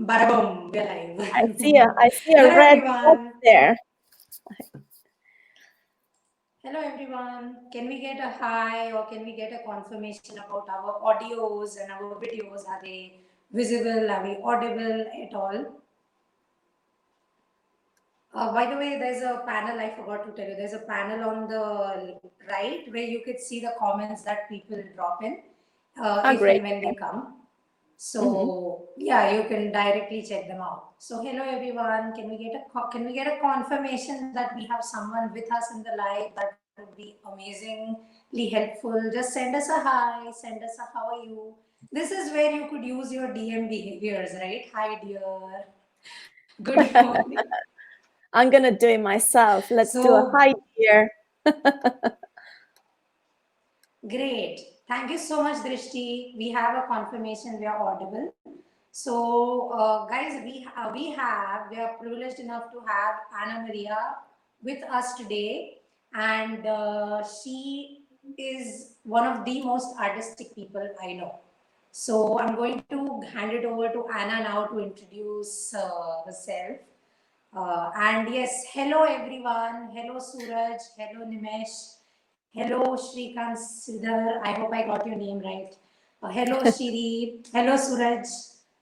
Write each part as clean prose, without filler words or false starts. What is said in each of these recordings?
Bada boom, we're live. I see a Hello, red box everyone. there. Hello, everyone. Can we get a hi or can we get a confirmation about our audios and our videos? Are they visible? Are we audible at all? By the way, there's a panel, I forgot to tell you, there's a panel on the right where you could see the comments that people drop in Ah, if and great. when they come. Hmm. So yeah, you can directly check them out. So hello everyone, can we get a confirmation that we have someone with us in the live? That would be amazingly helpful. Just send us a hi, send us a how are you. This is where you could use your DM behaviors, right? Hi dear, good morning. I'm gonna do it myself. Let's do a So hi here. great. Thank you so much, Drishti. We have a confirmation we are audible. So, guys, we are privileged enough to have Anna Maria with us today, and she is one of the most artistic people I know. So, I'm going to hand it over to Anna now to introduce herself. And yes, hello everyone. Hello Suraj. Hello Nimesh. Hello Shrikant Sridhar. I hope I got your name right. Hello Shiri. Hello Suraj.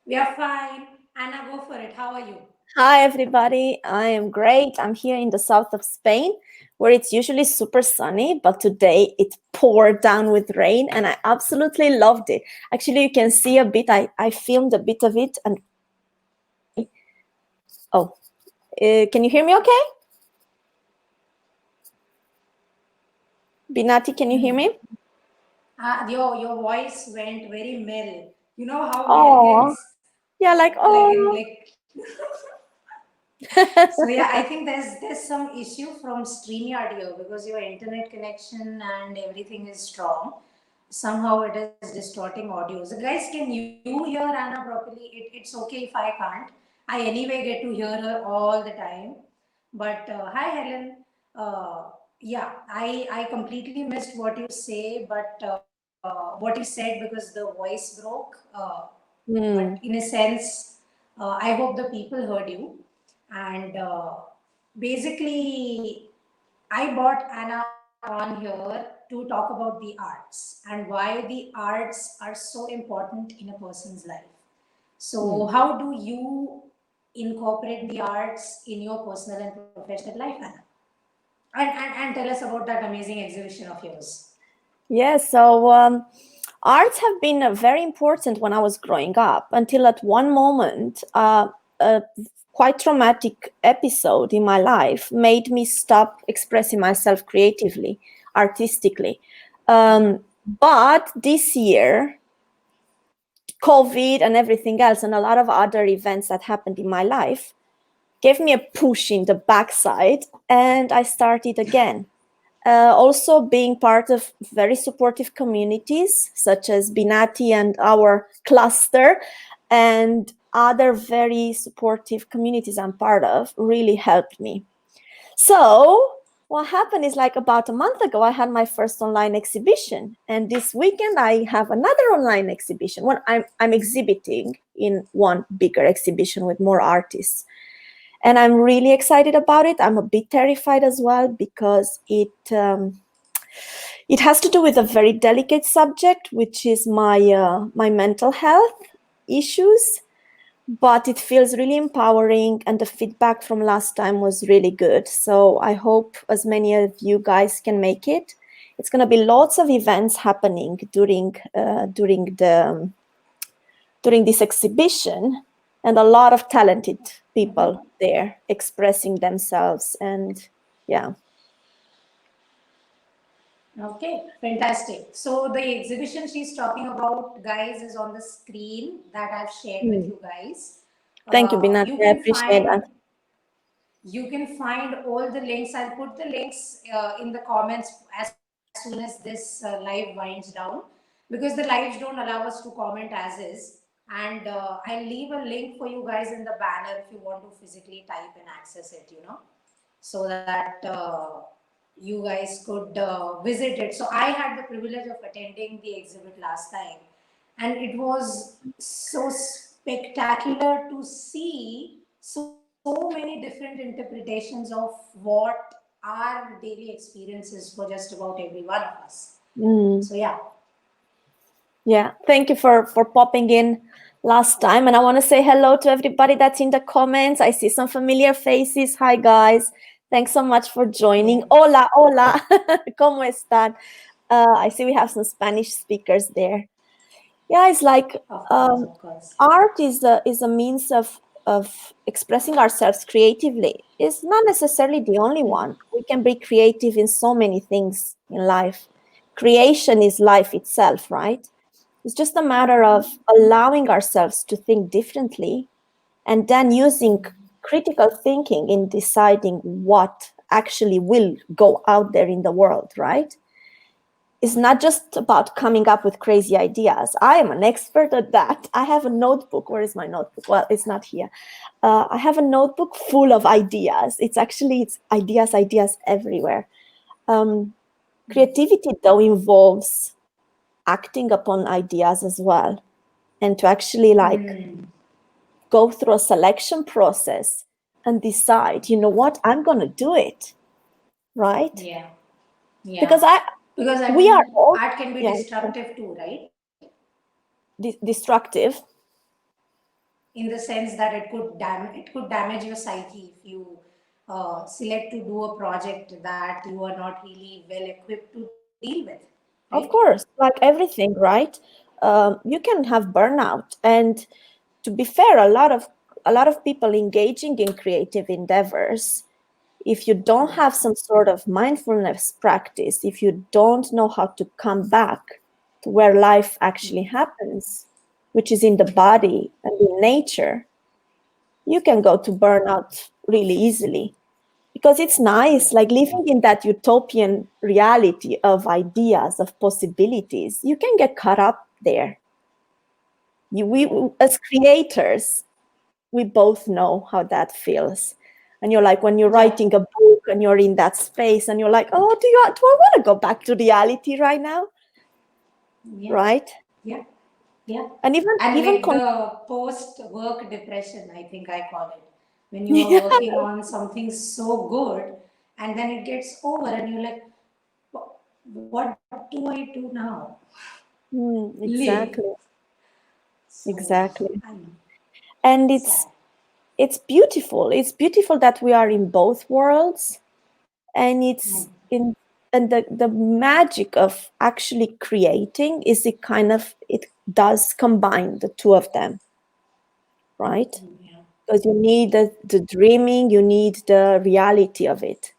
We are fine. Anna, go for it. How are you? Hi, everybody. I am great. I'm here in the south of Spain, where it's usually super sunny, but today it poured down with rain, and I absolutely loved it. Actually, you can see a bit. I filmed a bit of it, and oh, can you hear me? Okay, Binati, can you hear me? Your voice went very male. You know how male Oh, gets yeah, like oh. like. So yeah, I think there's some issue from StreamYard here because your internet connection and everything is strong. Somehow it is distorting audio. So guys, can you hear Anna properly? It's okay if I can't. I anyway get to hear her all the time. But hi Helen. Yeah, I completely missed what you say, but what you said because the voice broke. But in Hmm. a sense, I hope the people heard you. And basically, I brought Anna on here to talk about the arts and why the arts are so important in a person's life. So, Hmm. how do you incorporate the arts in your personal and professional life, Anna? And tell us about that amazing exhibition of yours. Yeah, so arts have been very important when I was growing up until at one moment, a quite traumatic episode in my life made me stop expressing myself creatively, artistically. But this year, COVID and everything else, and a lot of other events that happened in my life, gave me a push in the backside, and I started again. Also being part of very supportive communities such as Binati and our cluster and other very supportive communities I'm part of really helped me. So what happened is like about a month ago, I had my first online exhibition. And this weekend I have another online exhibition. When I'm exhibiting in one bigger exhibition with more artists. And I'm really excited about it. I'm a bit terrified as well because it has to do with a very delicate subject, which is my mental health issues. But it feels really empowering, and the feedback from last time was really good. So I hope as many of you guys can make it. It's going to be lots of events happening during this exhibition, and a lot of talented people there expressing themselves. And yeah. Okay, fantastic. So the exhibition she's talking about, guys, is on the screen that I've shared with Hmm. you guys. Thank you, Binati. You I can appreciate that. find all the links. I'll put the links in the comments as soon as this live winds down, because the lives don't allow us to comment as is. And I'll leave a link for you guys in the banner if you want to physically type and access it. So that you guys could visit it. So I had the privilege of attending the exhibit last time, and it was so spectacular to see so many different interpretations of what our daily experiences for just about every one of us. So Mm. yeah. Yeah, thank you for popping in last time, and I want to say hello to everybody that's in the comments. I see some familiar faces. Hi guys, thanks so much for Yeah, joining. Hola, hola, cómo están? I see we have some Spanish speakers there. Yeah, it's like of course. art is a means of expressing ourselves creatively. It's not necessarily the only one. We can be creative in so many things in life. Creation is life itself, right? It's just a matter of allowing ourselves to think differently and then using critical thinking in deciding what actually will go out there in the world, right? It's not just about coming up with crazy ideas. I am an expert at that. I have a notebook. Where is my notebook? Well, it's not here. I have a notebook full of ideas. It's ideas everywhere. Creativity, though, involves acting upon ideas as well, and to actually like go through a selection process and decide, you know what, I'm going to do it, right? Yeah, Because yeah. I Because I we are mean, all, art can be yeah, destructive too, right? destructive. In the sense that it could damage your psyche if you select to do a project that you are not really well equipped to deal with, right? Of course, like everything, right? You can have burnout, and to be fair, a lot of people engaging in creative endeavors, if you don't have some sort of mindfulness practice, if you don't know how to come back to where life actually happens, which is in the body and in nature, you can go to burnout really easily. Because it's nice, like living in that utopian reality of ideas, of possibilities. You can get caught up there. We, Yeah, as creators, we both know how that feels. And you're like, when you're yeah, writing a book and you're in that space and you're like, oh, do I want to go back to reality right now? yeah, Right? yeah, yeah. And even And even like the post work depression, I think I call it, when you are yeah. working on something so good and then it gets over and you're like, what do I do now? Live. Exactly. So Exactly. I'm And sad. it's beautiful. It's beautiful that we are in both worlds, and it's in and the magic of actually creating is it does combine the two of them, right? Yeah. Because you need the dreaming, you need the reality of it.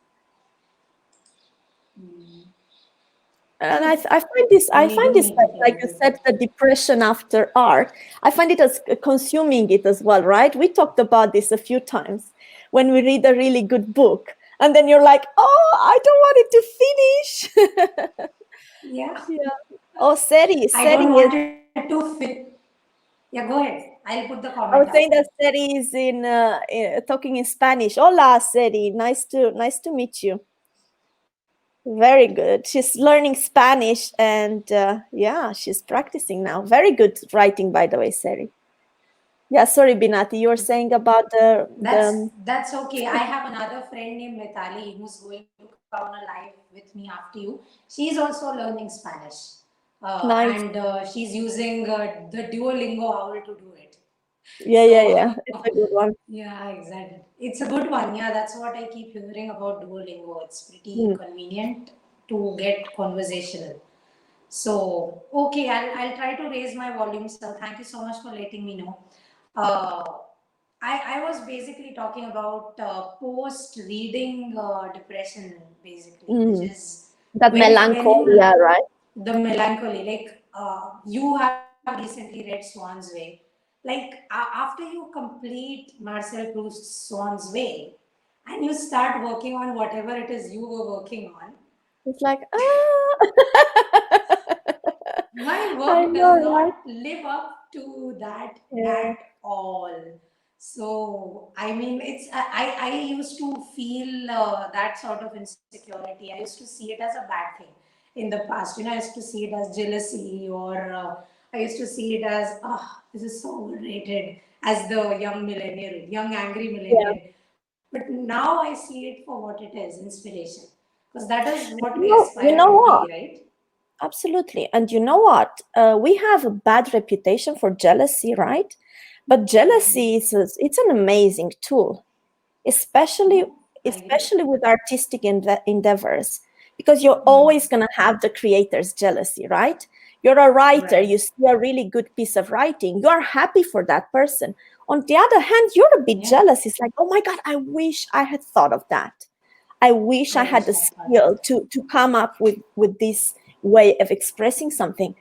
And True. I We find do this need like you reality. said, the depression after art. I find it as consuming it as well, right? We talked about this a few times when we read a really good book, and then you're like, oh, I don't want it to finish. Yeah. Yeah. Oh, Seri, I don't Seri is. want it to fit. Yeah, go ahead. I'll put the comment I was up. saying that Seri is talking in Spanish. Hola, Seri. Nice to meet you. Very good. She's learning Spanish, and yeah, she's practicing now. Very good writing, by the way, Seri. Yeah, sorry, Binati, you were saying about That's okay. I have another friend named Mitali who's going to come on a live with me after you. She's also learning Spanish, nice. and she's using the Duolingo owl to do it. Yeah, yeah, So yeah. It's a good one. yeah, exactly. It's a good one. Yeah, that's what I keep hearing about Duolingo. It's pretty Mm, convenient to get conversational. So, okay, I'll try to raise my volume, sir. Thank you so much for letting me know. Uh, I was basically talking about post reading depression, basically, which mm. is That when melancholia, you right? the melancholy, like you have recently read Swan's Way, like after you complete Marcel Proust's Swan's Way, and you start working on whatever it is you were working on, It's like, ah. my I work does know, right? not live up to that Yeah. at all. So I mean, I used to feel that sort of insecurity. I used to see it as a bad thing in the past. You know, I used to see it as jealousy or I used to see it as, this is so overrated, as the young millennial, young angry Yeah. millennial. But now I see it for what it is, inspiration. Because that is what we You aspire know to be, what? right? Absolutely. And you know what? We have a bad reputation for jealousy, right? But jealousy it's an amazing tool, especially Yeah, I agree. especially with artistic endeavors, because you're always going to have the creator's jealousy, right? You're a writer, you Right. see a really good piece of writing, you are happy for that person. On the other hand, you're a bit Yeah. jealous. It's like, oh my God, I wish I had thought of that. I wish I I had wish the I thought of skill that. to come up with this way of expressing something.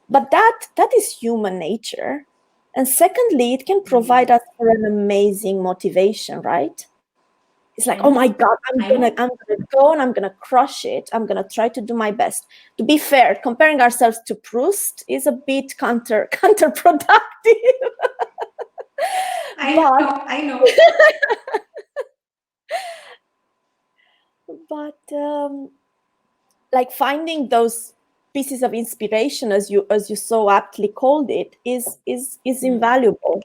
But that is human nature. And secondly, it can provide Yeah. us for an amazing motivation, right? It's like, I oh my know. God, I know. I'm gonna go and I'm gonna crush it. I'm gonna try to do my best. To be fair, comparing ourselves to Proust is a bit counterproductive. I but know. I know. but like finding those pieces of inspiration, as you so aptly called it, is invaluable.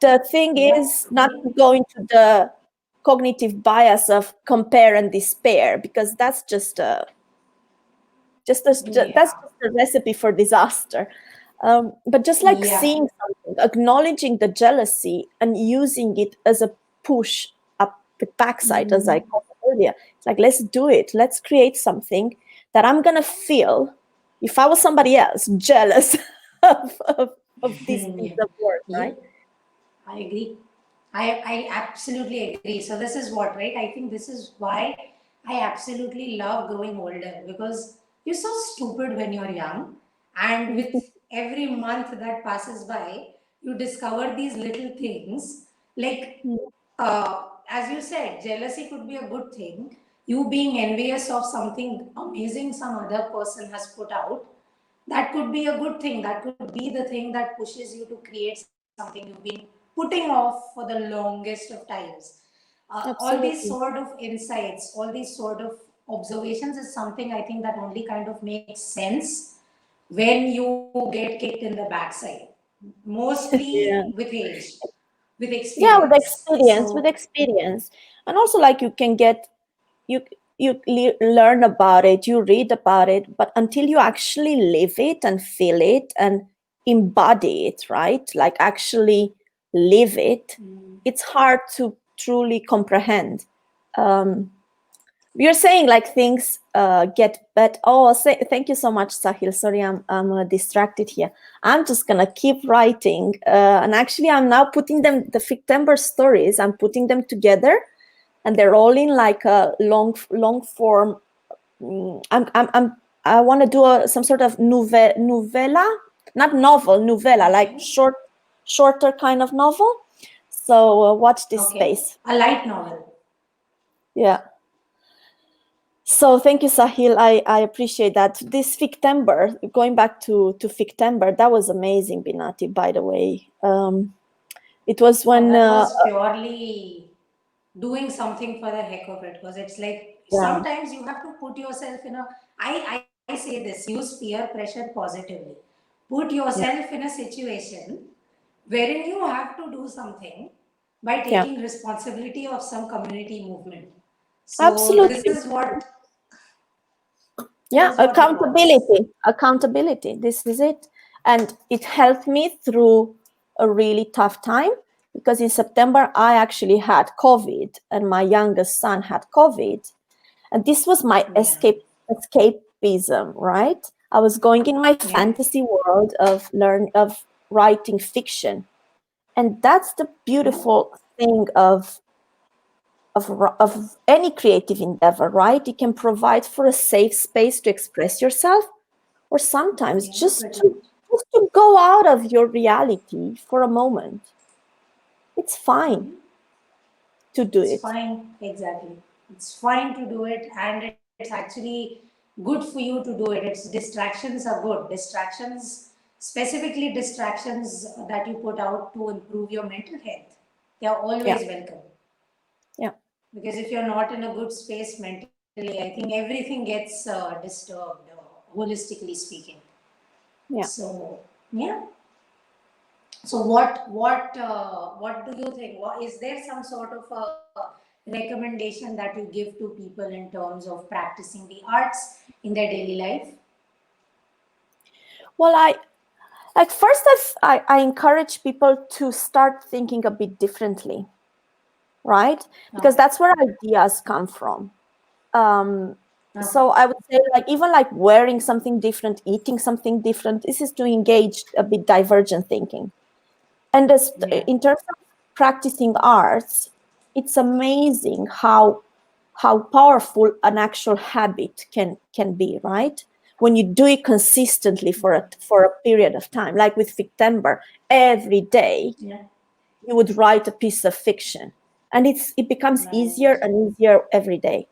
The thing Yeah. is not to go into the cognitive bias of compare and despair, because that's Yeah. just a recipe for disaster. But just like Yeah. seeing something, acknowledging the jealousy and using it as a push up the backside, as I called it earlier. It's like, let's do it. Let's create something that I'm gonna feel, if I was somebody else, jealous of this piece Yeah. of work, Yeah. right? I agree. I absolutely agree. So this is what, right? I think this is why I absolutely love growing older, because you're so stupid when you're young, and with every month that passes by, you discover these little things. Like, as you said, jealousy could be a good thing. You being envious of something amazing some other person has put out, that could be a good thing. That could be the thing that pushes you to create something you've been putting off for the longest of times. All these Absolutely. sort of insights, all these sort of observations is something I think that only kind of makes sense when you get kicked in the backside, mostly Yeah. with age, with Yeah, experience. with So, experience. And also, like, you can get you learn about it, you read about it, but until you actually live it and feel it and embody it, right? Like actually live it, it's hard to truly comprehend. um you're saying like things get better. Oh, thank you so much, Sahil. Sorry, I'm distracted here. I'm just gonna keep writing, and actually, I'm now putting them, the September stories. I'm putting them together, and they're all in like a long form. I'm I want to do some sort of novella, not novel, novella, like okay, shorter kind of novel. So watch this okay, space. a light novel. Yeah. So thank you, Sahil. I appreciate that. This Fictember, going back to Fictember, that was amazing, Binati, by the way. It was Oh, when, that was purely doing something for the heck of it. Because it's like yeah, sometimes you have to put yourself in a. I say this, use peer pressure positively. Put yeah, yourself in a situation wherein you have to do something by yeah, taking responsibility of some community movement. So absolutely. this Yeah, is what it was. accountability. This is it. And it helped me through a really tough time, because in September, I actually had COVID and my youngest son had COVID. And this was my Yeah. escapism, right? I was going in my Yeah. fantasy world of writing fiction. And that's the Yeah. beautiful thing of any creative endeavor, right? It can provide for a safe space to express yourself, or sometimes Yeah. Pretty much. just to go out of your reality for a moment. It's fine to do It's it. fine, exactly. It's fine to do it, and it's actually good for you to do it. It's distractions are good. Distractions, specifically distractions that you put out to improve your mental health, they are Yeah, always welcome. yeah, Because if you're not in a good space mentally, I think everything gets disturbed, holistically speaking. Yeah. So yeah. So what do you think? Is there some sort of a recommendation that you give to people in terms of practicing the arts in their daily life? Well, like first I encourage people to start thinking a bit differently, right? Because Okay. that's where ideas come from. Um, so Okay. I would say like even like wearing something different, eating something different, this is to engage a bit divergent thinking. And as, Yeah. in terms of practicing arts, it's amazing how powerful an actual habit can be, right? When you do it consistently for a period of time, like with September, every day Yeah. you would write a piece of fiction, and it becomes Right. easier and easier every day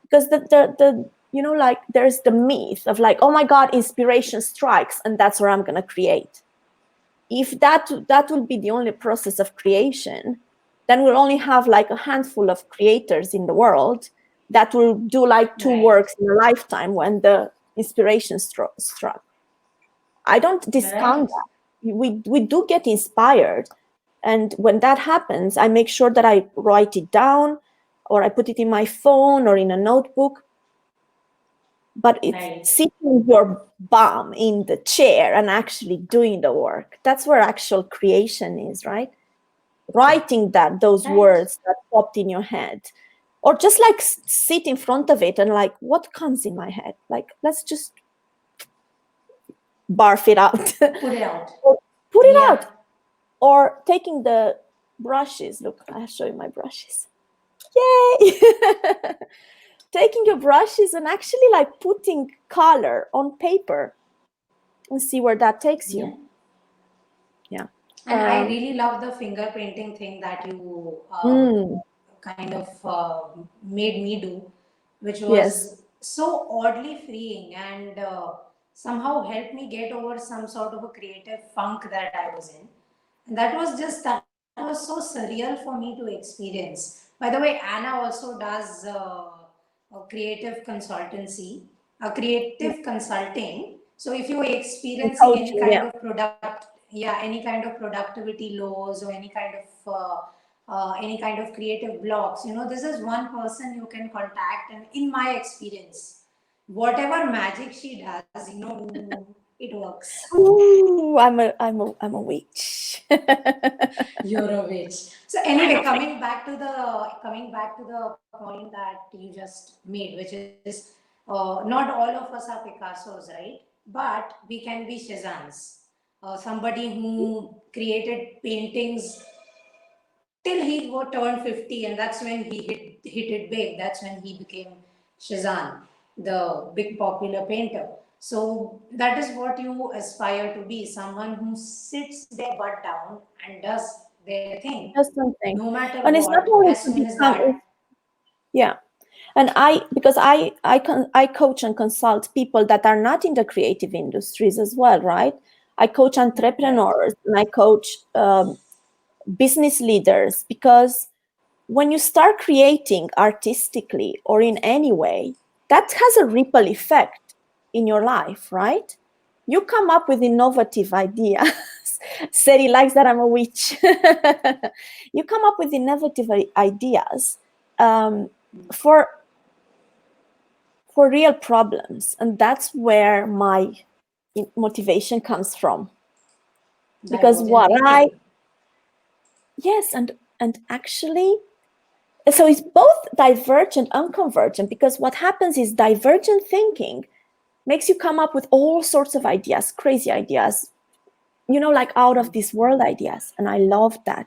because the you know, like there's the myth of like, oh my god, inspiration strikes and that's where I'm going to create. If that will be the only process of creation, then we'll only have like a handful of creators in the world that will do like two Right. works in a lifetime when the inspiration struck. I don't discount Right. that. We do get inspired, and when that happens, I make sure that I write it down, or I put it in my phone or in a notebook. But it's Right. sitting your bum in the chair and actually doing the work. That's where actual creation is, right? Writing that those Right. words that popped in your head, or just like sit in front of it and like, what comes in my head? Like, let's just barf it out. Put it out. Or put it Yeah. out. Or taking the brushes. Look, I'll show you my brushes. Yay! Taking your brushes and actually like putting color on paper and see where that takes Yeah. you. Yeah. And I Um, really love the finger painting thing that you mm, kind of made me do, which yes. was so oddly freeing and somehow helped me get over some sort of a creative funk that I was in. And that was so surreal for me to experience. By the way, Anna also does a creative consultancy, a creative consulting. So if you're And experiencing any coaching, kind yeah. of product, yeah, any kind of productivity lows or any kind of creative blocks, this is one person you can contact. And in my experience, whatever magic she does, it works. Ooh, I'm a witch. You're a witch. So I'm anyway, a witch. coming back to the point that you just made, which is not all of us are Picassos, right? But we can be Cezannes. Somebody who created paintings till turned 50, and that's when he hit it big. That's when he became Shazan, the big popular painter. So that is what you aspire to be, someone who sits their butt down and does their thing, Just something. no matter And it's not what, only as to soon as become, that. yeah. And because I coach and consult people that are not in the creative industries as well, right? I coach Right. entrepreneurs and I coach business leaders, because when you start creating artistically or in any way, that has a ripple effect in your life, right? You come up with innovative ideas. Seri likes that I'm a witch. You come up with innovative ideas um, for real problems, and that's where my motivation comes from. Because Divergent thinking. yes, and actually, so it's both divergent and convergent, because what happens is divergent thinking makes you come up with all sorts of ideas, crazy ideas, like out of this world ideas, and I love that.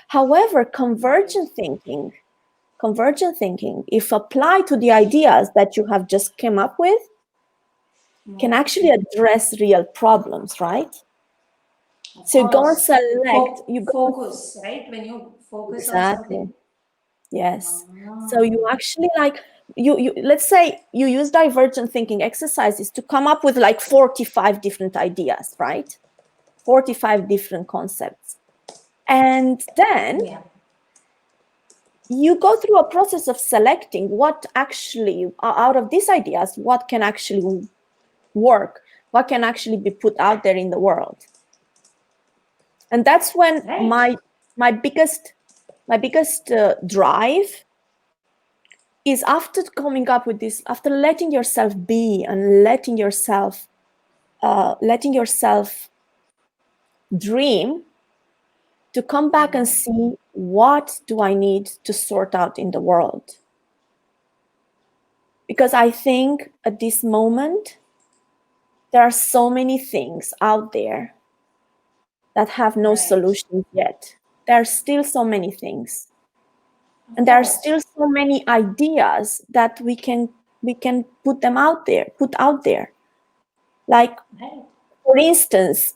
However, Right. convergent thinking, if applied to the ideas that you have just came up with, can Yeah. actually address real problems, right? Of So you go and course. select, you go and, Focus, right? When you focus on exactly. something. Yes. So Ah. you actually like, you let's say you use divergent thinking exercises to come up with like 45 different ideas, right? 45 different concepts. And then Yeah. you go through a process of selecting what actually out of these ideas, what can actually work, what can actually be put out there in the world. And that's when Right. my biggest drive is, after coming up with this, after letting yourself be and letting yourself dream, to come back and see, what do I need to sort out in the world? Because I think at this moment, there are so many things out there that have no Right. solutions yet. There are still so many things. Of And there are course. still so many ideas that we can put out there. Like, Right. for instance,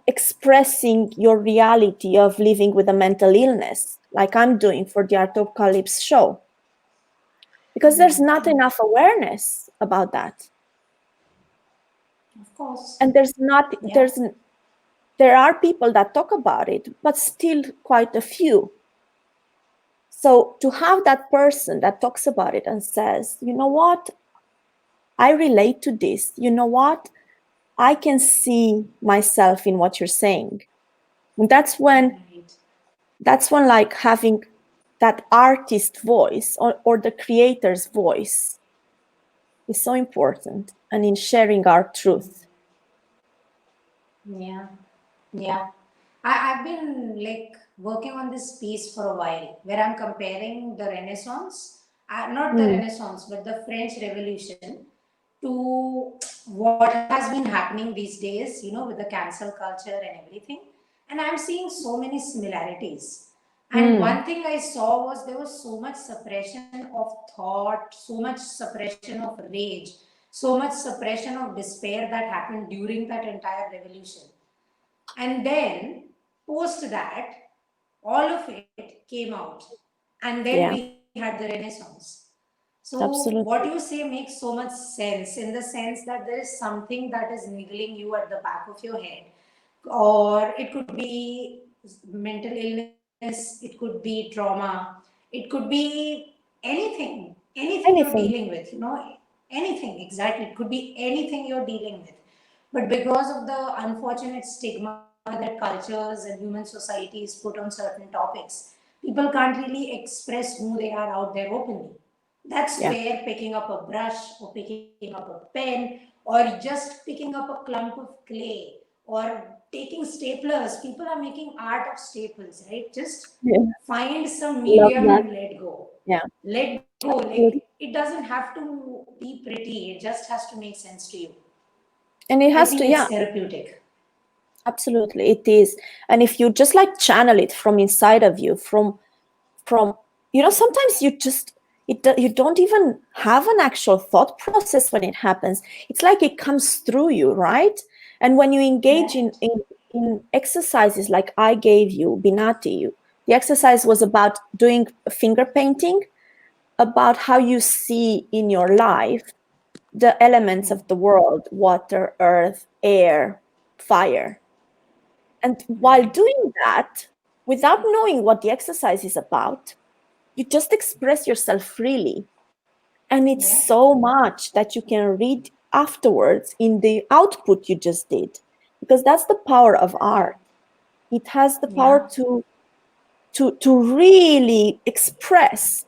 expressing your reality of living with a mental illness, like I'm doing for the Artocalypse show, because there's not enough awareness about that. Of course. And there's not Yeah. there's there are people that talk about it, but still quite a few. So to have that person that talks about it and says, you know what, I relate to this, you know what, I can see myself in what you're saying. And Right. that's when, like, having that artist voice, or the creator's voice, is so important, and in sharing our truth. Yeah. Yeah. I've been like working on this piece for a while where I'm comparing the Renaissance, not the Mm, Renaissance, but the French Revolution to what has been happening these days, with the cancel culture and everything. And I'm seeing so many similarities. And mm, one thing I saw was there was so much suppression of thought, so much suppression of rage, so much suppression of despair that happened during that entire revolution. And then, post that, all of it came out. And then yeah, we had the Renaissance. So, what you absolutely. say makes so much sense, in the sense that there is something that is niggling you at the back of your head. Or it could be mental illness, it could be trauma, it could be anything you're dealing Anything. with, anything, exactly. It could be anything you're dealing with. But because of the unfortunate stigma that cultures and human societies put on certain topics, people can't really express who they are out there openly. That's Yeah. where picking up a brush or picking up a pen or just picking up a clump of clay or taking staplers, people are making art of staples, right? Just Yeah. find some Love medium that. and let go. Yeah. Let go. Like, Absolutely. it doesn't have to be pretty, it just has to make sense to you. And it I has think to, it's yeah, therapeutic. absolutely, it is. And if you just like channel it from inside of you, from sometimes you don't even have an actual thought process when it happens. It's like it comes through you, right? And when you engage Right. in exercises like I gave you, Binati, the exercise was about doing finger painting, about how you see in your life the elements of the world: water, earth, air, fire. And while Right. doing that, without knowing what the exercise is about, you just express yourself freely. And it's Yeah. so much that you can read afterwards in the output you just did. Because that's the power of art. It has the Yeah. power to really express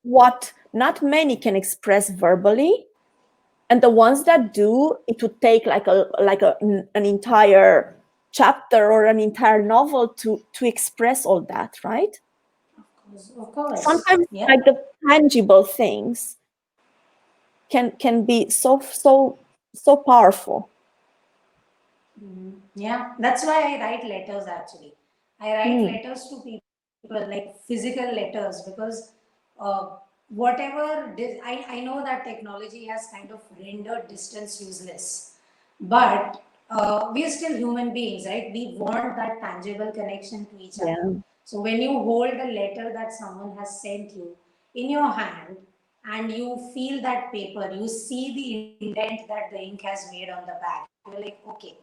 what not many can express verbally. And the ones that do, it would take an entire chapter or an entire novel to express all that, right? Of course. Sometimes, Yeah. like, the tangible things can be so powerful. Yeah. That's why I write letters actually. I write Mm, letters to people, like physical letters, because I know that technology has kind of rendered distance useless. But we are still human beings, right? We want that tangible connection to each other. yeah, So when you hold a letter that someone has sent you in your hand and you feel that paper, you see the indent that the ink has made on the back, you're like, okay,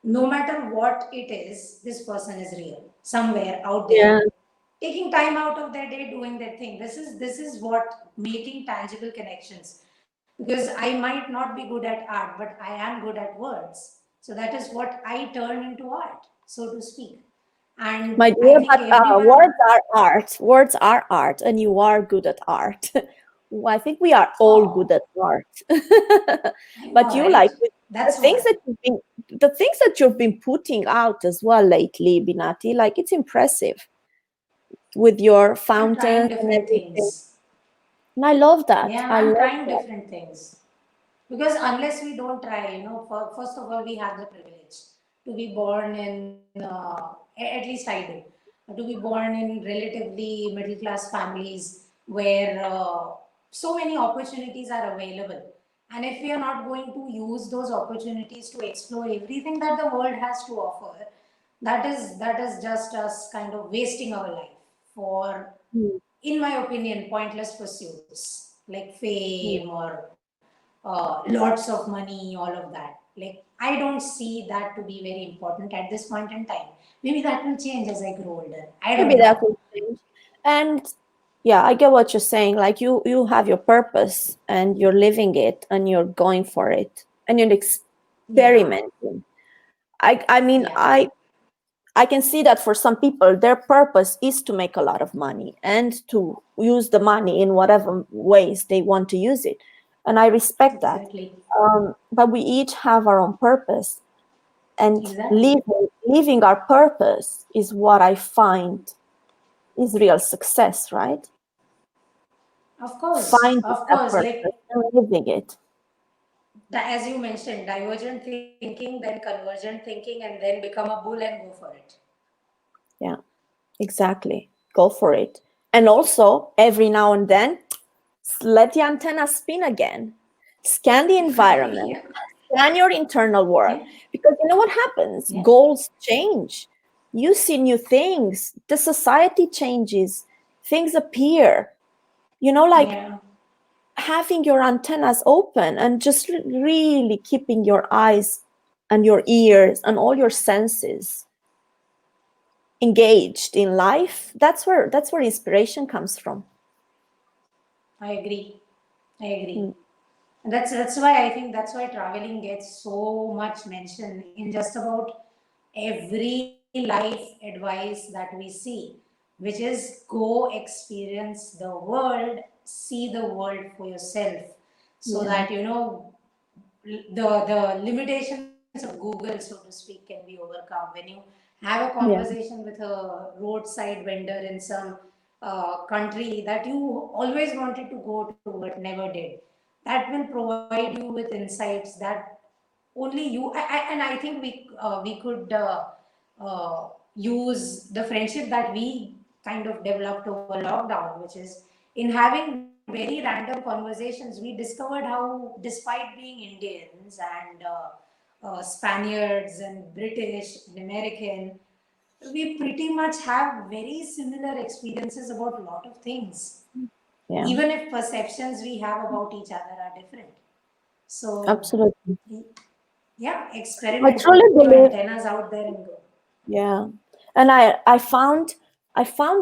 no matter what it is, this person is real somewhere out there, yeah, taking time out of their day doing their thing. This is what making tangible connections. because I might not be good at art, but I am good at words. So that is what I turn into art, so to speak. And My I dear, think but everyone, words are art. Words are art, and you are good at art. Well, I think we are all good oh, at art. I But know, you right? like with the That's things what. that you've been putting out as well lately, Binati. Like it's impressive with your I'm trying fountains and different everything. things. And I love that. Yeah, I I'm love trying that. different things. Because unless we don't try, first of all, we have the privilege to be born in, at least I do, to be born in relatively middle class families where so many opportunities are available. And if we are not going to use those opportunities to explore everything that the world has to offer, that is just us kind of wasting our life for, Mm, in my opinion, pointless pursuits like mm. fame or lots of money, all of that. Like, I don't see that to be very important at this point in time. Maybe that will change as I grow older. I don't Maybe know. that will change. And yeah, I get what you're saying. Like you have your purpose and you're living it and you're going for it and you're Yeah, experimenting. I mean, yeah, I can see that for some people, their purpose is to make a lot of money and to use the money in whatever ways they want to use it. And I respect that. exactly. But we each have our own purpose. And Exactly. living our purpose is what I find is real success, right? Finding Of that course. purpose Like, and living it. as you mentioned, divergent thinking, then convergent thinking, and then become a bull and go for it. Yeah, exactly. Go for it. And also, every now and then, let the antenna spin again. Scan the environment, Yeah, scan your internal world. yeah, Because you know what happens? yeah, Goals change. You see new things. The society changes. Things appear. Like yeah. having your antennas open and just really keeping your eyes and your ears and all your senses engaged in life. That's where inspiration comes from. I agree. I agree. Mm, That's why I think that's why traveling gets so much mention in just about every life advice that we see, which is go experience the world, see the world for yourself, so yeah, that the limitations of Google, so to speak, can be overcome. When you have a yeah, conversation with a roadside vendor in some country that you always wanted to go to but never did, that will provide you with insights that only you. And I think we could use the friendship that we kind of developed over lockdown, which is in having very random conversations, we discovered how, despite being Indians and Spaniards and British and American, we pretty much have very similar experiences about a lot of things, yeah, even if perceptions we have about each other are different. So, absolutely. yeah, I experiment, put truly your believe. antennas out there and go. Yeah. And I found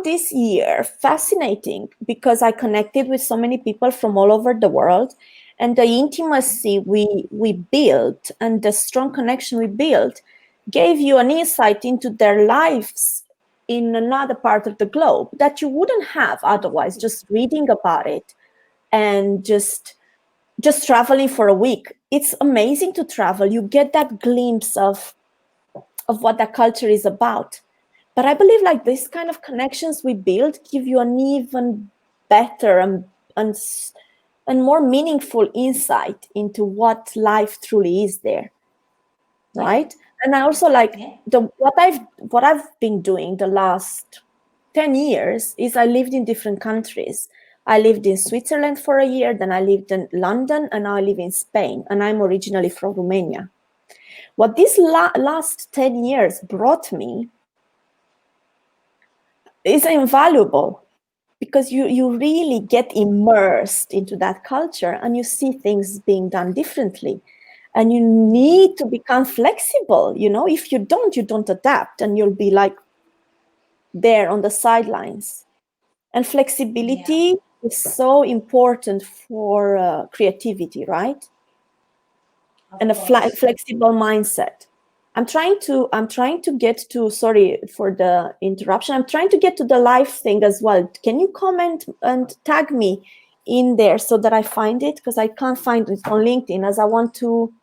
this year fascinating because I connected with so many people from all over the world, and the intimacy we built and the strong connection we built gave you an insight into their lives in another part of the globe that you wouldn't have otherwise just reading about it and just traveling for a week. It's amazing to travel. You get that glimpse of what that culture is about. But I believe like this kind of connections we build give you an even better and, and more meaningful insight into what life truly is there, Yeah, right? And I also like yeah. the what I've been doing the last 10 years is I lived in different countries. I lived in Switzerland for a year, then I lived in London, and now I live in Spain, and I'm originally from Romania. What these last 10 years brought me is invaluable because you really get immersed into that culture and you see things being done differently, and you Yeah, need to become flexible. If you don't adapt, and you'll be like there on the sidelines. And yeah, flexibility is so important for creativity, right? And a Of course. flexible mindset. I'm trying to get to, sorry for the interruption, I'm trying to get to the live thing as well. Can you comment and tag me in there so that I find it, because I can't find it on LinkedIn, as I want to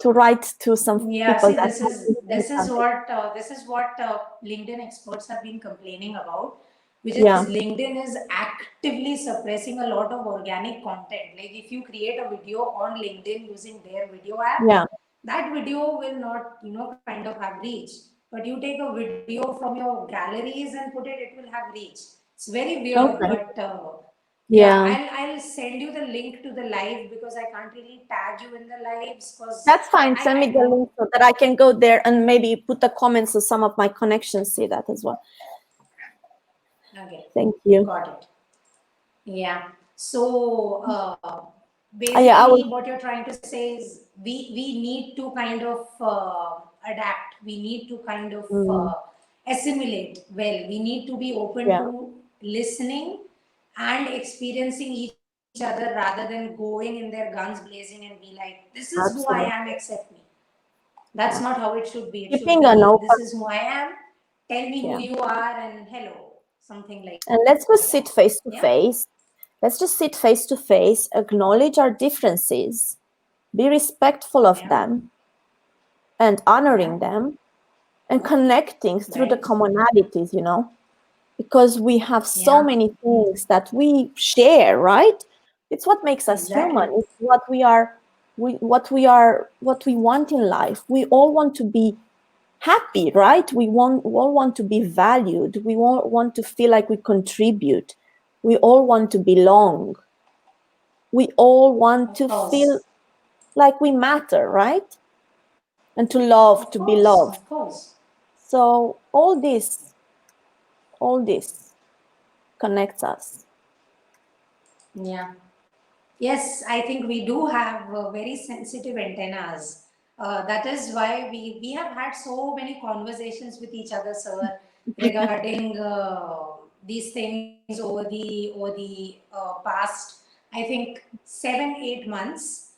write to some Yeah, people see, that have been something. this is what LinkedIn experts have been complaining about, which is Yeah, LinkedIn is actively suppressing a lot of organic content. Like if you create a video on LinkedIn using their video app, yeah. that video will not, kind of have reach. But you take a video from your galleries and put it, it will have reach. It's very weird, Okay. but yeah, Yeah, I'll send you the link to the live because I can't really tag you in the lives because that's fine. Send me I the don't. link so that I can go there and maybe put the comments so some of my connections see that as well. Okay, Thank you. got it. Yeah. So Yeah, I basically, was. what you're trying to say is we need to kind of adapt. We need to kind of Mm, assimilate well. We need to be open yeah, to listening and experiencing each other rather than going in their guns blazing and be like, "This is who I am. absolutely. Accept me." That's not Yeah, how it should be. It should keeping an be, "This open. is who I am. Tell me who Yeah, you are, and hello." Something like and that. let's just sit Yeah. face to face. Let's just sit face to face, acknowledge our differences, be respectful Yeah. of them, and Yeah. honoring them, and connecting through the Right. commonalities. Because we have so Yeah. many things that we share, right? It's what makes us human. Exactly. It's what we want in life. We all want to be happy, right? We all want to be valued. We all want to feel like we contribute. We all want to belong. We all want Of to feel course. like we matter, right? And to love, Of to be course. loved. Of course. So all this connects us. Yeah. Yes, I think we do have very sensitive antennas. That is why we have had so many conversations with each other, sir, regarding these things over the past, I think 7 8 months.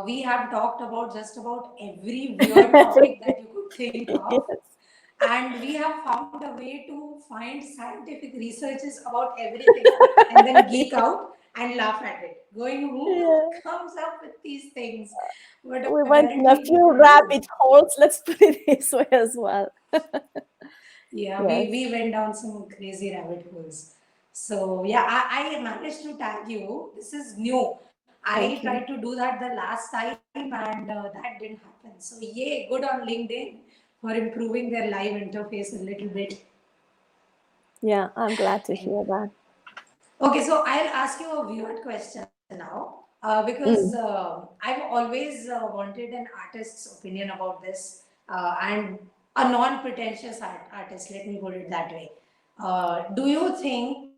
We have talked about just about every weird topic that you could think of, Yes. and we have found a way to find scientific researches about everything and then geek out and laugh at it, going, who Yeah. comes up with these things? But We went in a apparently few people do. rabbit holes. Let's put it this way as well. Yeah, Yes. we went down some crazy rabbit holes. So yeah, I managed to tag you. This is new. I Thank tried you. to do that the last time and that didn't happen. So yay, good on LinkedIn for improving their live interface a little bit. Yeah, I'm glad to Thank. hear that. Okay, so I'll ask you a weird question now, because Mm. I've always wanted an artist's opinion about this, and a non-pretentious artist. Let me put it that way. Do you think,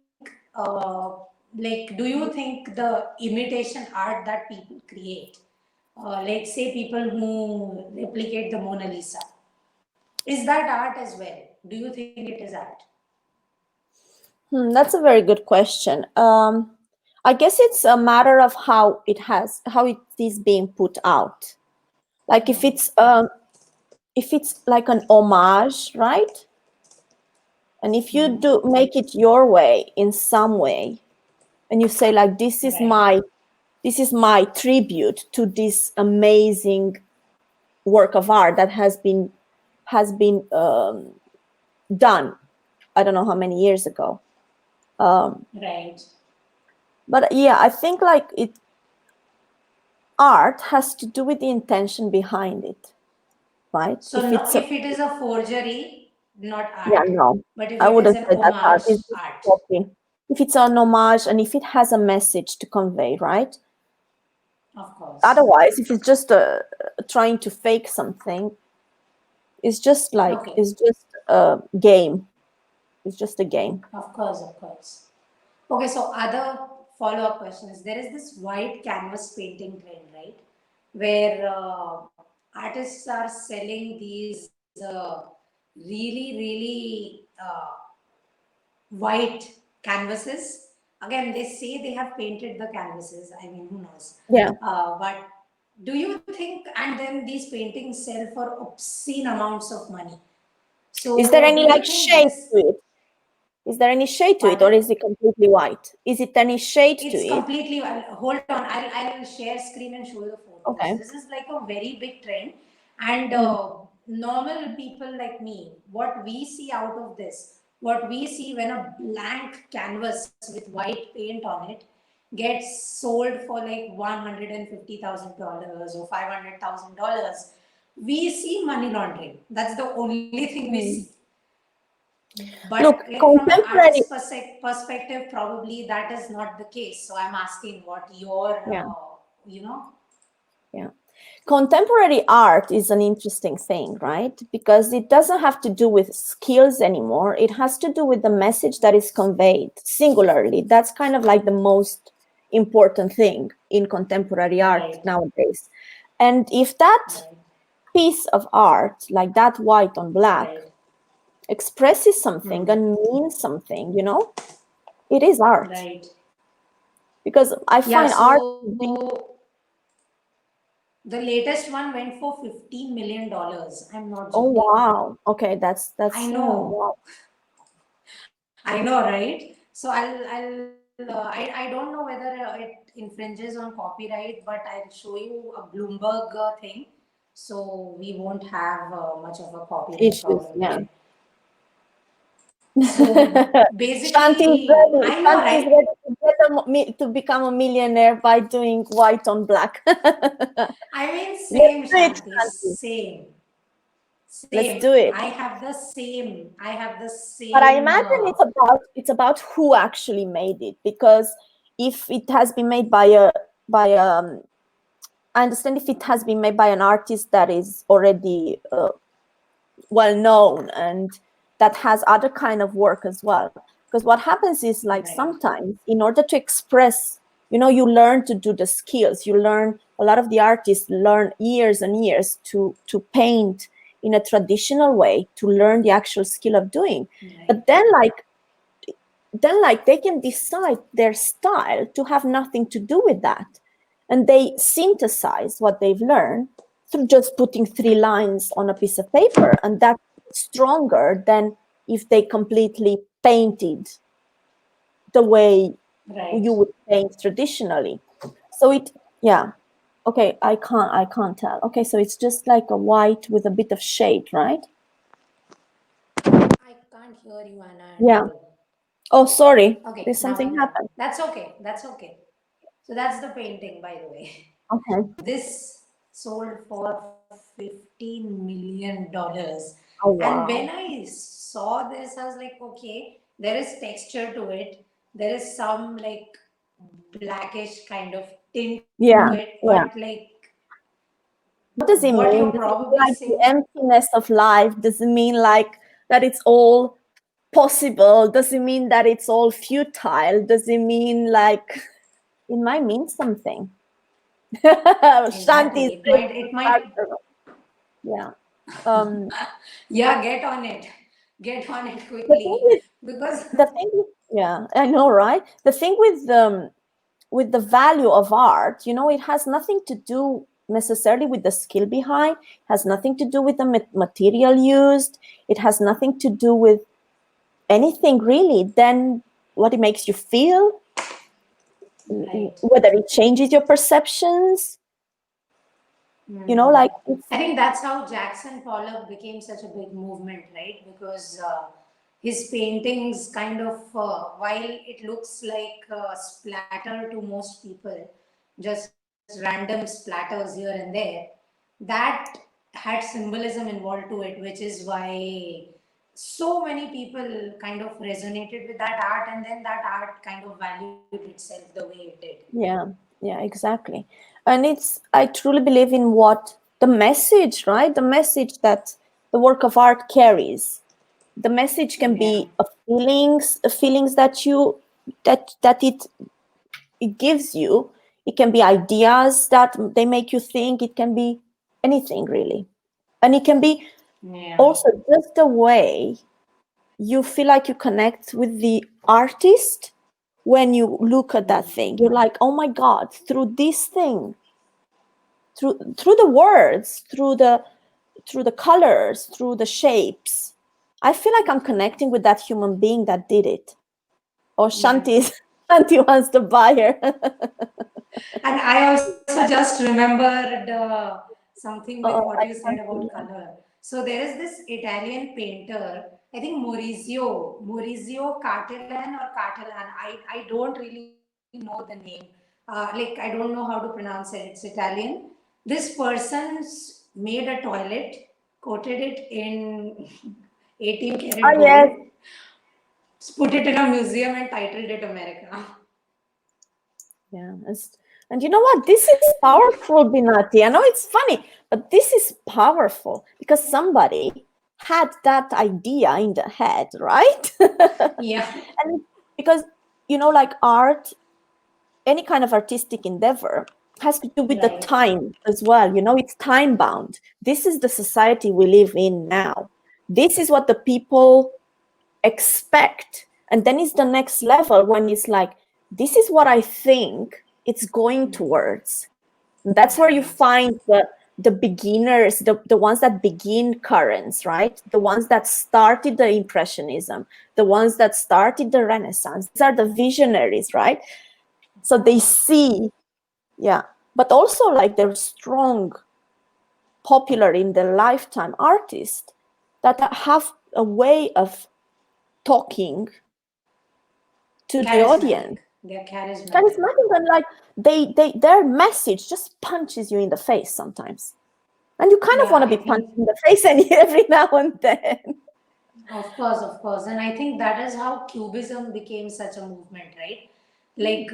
like, do you think the imitation art that people create, let's say people who replicate the Mona Lisa, is that art as well? Do you think it is art? That's a very good question. I guess it's a matter of how it is being put out. Like if it's like an homage, right? And if you Hmm. do make it your way in some way, and you say like Right. this is my tribute to this amazing work of art that has been done. I don't know how many years ago. Right. But yeah, I think like art has to do with the intention behind it, right? So no, if it is a forgery, not Yeah, art. no, But if I it is wouldn't an say that's art. homage, It's just art. copy. If it's an homage and if it has a message to convey, right? Of course. Otherwise, if it's just trying to fake something, Okay. it's just a game. It's just a game. Of course, of course. Okay, so other follow-up questions. There is this white canvas painting trend, right? Where artists are selling these really, really white canvases again, they say they have painted the canvases. I mean, who knows? Yeah. But do you think, and then these paintings sell for obscene amounts of money. Is there So, do any you like think shade this, to it? Is there any shade to it, or pardon? is it completely white? Is it any shade to It's it? completely. Hold on. I'll share screen and show you the photos. Okay. This is like a very big trend, and Mm. normal people like me, what we see out of this, what we see when a blank canvas with white paint on it gets sold for like $150,000 or $500,000, we see money laundering. That's the only thing we see. Mm. But Look, like from an artist contemporary. perspective, probably that is not the case. So I'm asking what your, Yeah. you know, Yeah. Contemporary art is an interesting thing, right? Because it doesn't have to do with skills anymore. It has to do with the message that is conveyed singularly. That's kind of like the most important thing in contemporary art right, nowadays. And if that right, piece of art, like that white on black, right. expresses something Hmm. and means something, it is art. Right. Because I Yeah. find art to be, So the latest one went for $15 million. I'm not oh joking. wow, okay, I that's know. wow. I know, right? So I don't know whether it infringes on copyright, but I'll show you a Bloomberg thing. So we won't have much of a copyright Issues, problem yeah. there. So Shanti is basically, ready. I know, Shanti is right? ready to to become a millionaire by doing white on black. I mean, Let's same do it, Shanti, Shanti. same, Let's same. do it. I have the same. I have the But I same. imagine it's about who actually made it, because if it has been made by I understand if it has been made by an artist that is already well known and that has other kind of work as well. Because what happens is, like, Right, sometimes in order to express, you learn to do the skills. You learn, a lot of the artists learn years and years to paint in a traditional way, to learn the actual skill of doing. right, But then, like, they can decide their style to have nothing to do with that, and they synthesize what they've learned through just putting 3 lines on a piece of paper, and that's stronger than if they completely painted the way right. you would paint traditionally. So yeah. Okay, I can't tell. Okay, so it's just like a white with a bit of shade, right? I can't hear you, Anna, at Yeah. all. Oh, sorry, Okay, did now something I'm done. happen? That's okay. That's okay. So that's the painting, by the way. Okay. This sold for $15 million. Oh And when wow. I saw this, I was like, okay, there is texture to it. There is some like blackish kind of tint to Yeah, it, but yeah. like What does it what you're mean? Does it mean probably like the saying, emptiness of life? Does it mean like that it's all possible? Does it mean that it's all futile? Does it mean like it might mean something? Shanti is exactly, ready to it start. might, Yeah. Um, yeah, get on it. Get on it the thing quickly with because, the thing with, yeah, I know, right? The thing with the value of art, it has nothing to do necessarily with the skill behind, has nothing to do with the material used, it has nothing to do with anything really, then what it makes you feel, right. whether it changes your perceptions, Hmm. like I think that's how Jackson Pollock became such a big movement, right? Because his paintings kind of, while it looks like splatter to most people, just random splatters here and there, that had symbolism involved to it, which is why so many people kind of resonated with that art, and then that art kind of valued itself the way it did. yeah, yeah, exactly. And I truly believe in what the message, right? The message that the work of art carries. The message can Yeah. be feelings that it gives you. It can be ideas that they make you think. It can be anything really, and it can be Yeah. also just the way you feel like you connect with the artist when you look at that thing. You're like, oh my God, through this thing, through the words, through the colors, through the shapes, I feel like I'm connecting with that human being that did it. Oh, Yeah. Shanti wants to buy her. And I also just remembered something with what you I said can't about see color. So there is this Italian painter, I think Maurizio Catalan or Catalan. I don't really know the name. Like I don't know how to pronounce it. It's Italian. This person's made a toilet, coated it in 18 karat Oh, gold, yes. put it in a museum and titled it America. Yeah. And you know what? This is powerful, Binati. I know it's funny, but this is powerful because somebody had that idea in the head, right? Yeah, And because, like art, any kind of artistic endeavor has to do with the right. time as well. It's time bound. This is the society we live in now. This is what the people expect. And then it's the next level when it's like, this is what I think it's going towards. And that's where you Right. find the beginners, the ones that begin currents, right? The ones that started the Impressionism, the ones that started the Renaissance. These are the visionaries, right? So Of they course. see, yeah, but also like they're strong, popular in their lifetime artists that have a way of talking to the Charismatic. audience. They're charismatic. Charismatic, and like their message just punches you in the face sometimes, and you kind of Yeah, want to I be punched think, in the face every now and then. of course, of course. And I think that is how Cubism became such a movement, right? Like,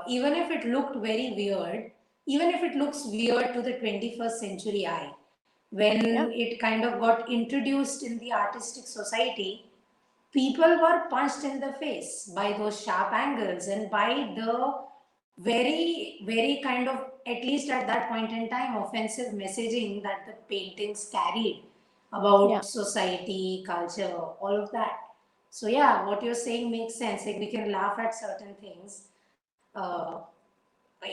even if it looked very weird, even if it looks weird to the 21st century eye, Yeah, when it kind of got introduced in the artistic society, people were punched in the face by those sharp angles and by the very kind of, at least at that point in time, offensive messaging that the paintings carried yeah, about society, culture, all of that. So yeah, what you're saying makes sense. Like we can laugh at certain things uh,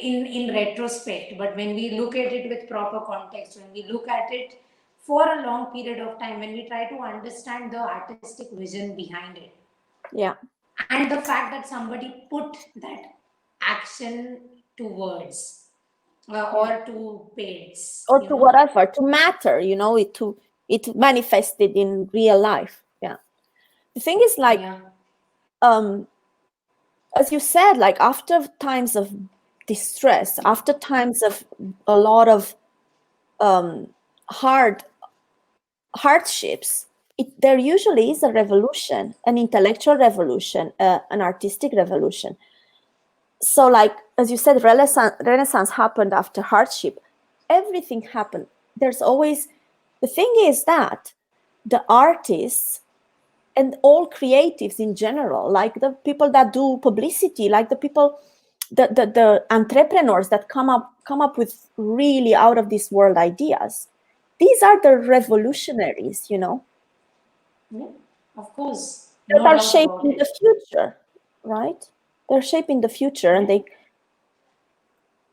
in retrospect, but when we look at it with proper context, when we look at it for a long period of time, when we try to understand the artistic vision behind it, yeah, and the fact that somebody put that action to words, yeah. or to paints, Or to whatever, to matter, it manifested in real life. Yeah. The thing is, like, yeah, um as you said, like after times of distress, after times of a lot of um hard hardships, there usually is a revolution, an intellectual revolution, an artistic revolution. So, like as you said, Renaissance happened after hardship. Everything happened. There's always, the thing is that the artists and all creatives in general, like the people that do publicity, like the people, the entrepreneurs that come up with really out of this world ideas, these are the revolutionaries, yeah, of course, that no are doubt about shaping the it. future, right? They're shaping the future, and Yeah,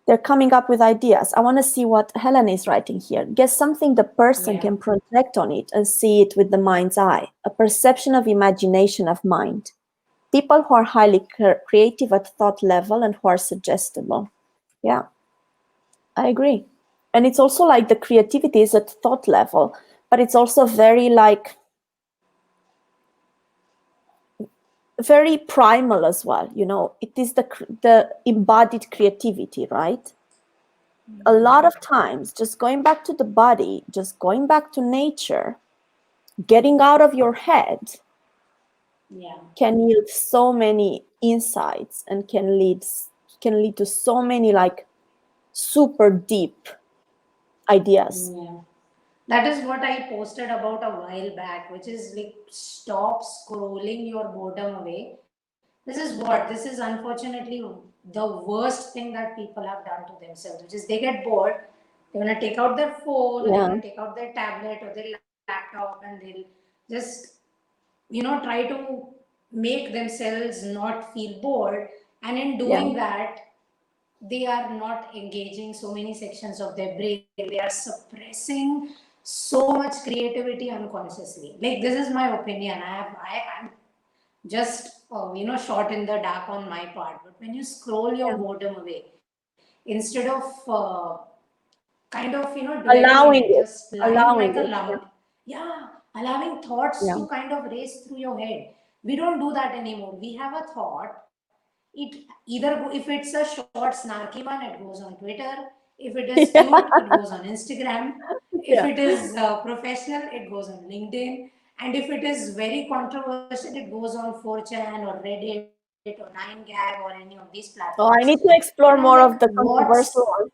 they're coming up with ideas. I want to see what Helen is writing here. Guess something the person yeah, can project on it and see it with the mind's eye. A perception of imagination of mind. People who are highly creative at thought level and who are suggestible. Yeah, I agree. And it's also like the creativity is at thought level, but it's also very primal as well. It is the embodied creativity, right? A lot of times, just going back to the body, just going back to nature, getting out of your head yeah, can yield so many insights and can lead to so many like super deep ideas. yeah. That is what I posted about a while back, which is like stop scrolling your boredom away. This is what, this is unfortunately the worst thing that people have done to themselves, which is they get bored, they're gonna take out their phone, or they're Yeah, gonna take out their tablet or their laptop, and they'll just, try to make themselves not feel bored, and in Yeah. doing that they are not engaging so many sections of their brain, they are suppressing so much creativity unconsciously. Like, this is my opinion. I'm just shot in the dark on my part, but when you scroll your Yeah. boredom away, instead of kind of dwelling in Allowing it, it. just lying like Allowing a it. lump. Yeah, allowing thoughts Yeah. to kind of race through your head. We don't do that anymore. We have a thought, it either if it's a short snarky one, it goes on Twitter. If it is Yeah. cute, it goes on Instagram. If Yeah. it is professional, it goes on LinkedIn. And if it is very controversial, it goes on 4chan or Reddit or 9gag or any of these platforms. Oh, I need to And I'm explore like, more of the what's controversial ones.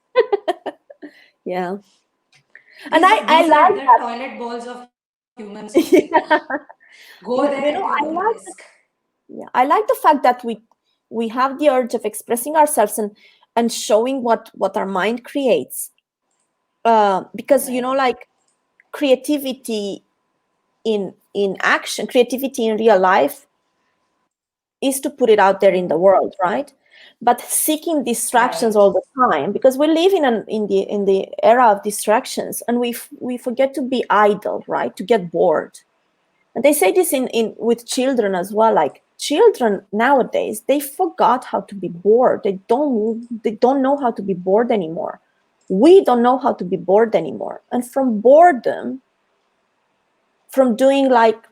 Yeah. And these are I these are like the that. toilet bowls of human stupidity. Yeah. Go there at your own I like risk. the, yeah, I like the fact that we have the urge of expressing ourselves and showing what our mind creates. Because Right. like creativity in action, creativity in real life is to put it out there in the Mhm. world, right? But seeking distractions Right. all the time, because we live in the era of distractions, and we forget to be idle, right? To get bored. And they say this in with children as well. Like children nowadays, they forgot how to be bored. They don't know how to be bored anymore. We don't know how to be bored anymore. And from boredom, from doing like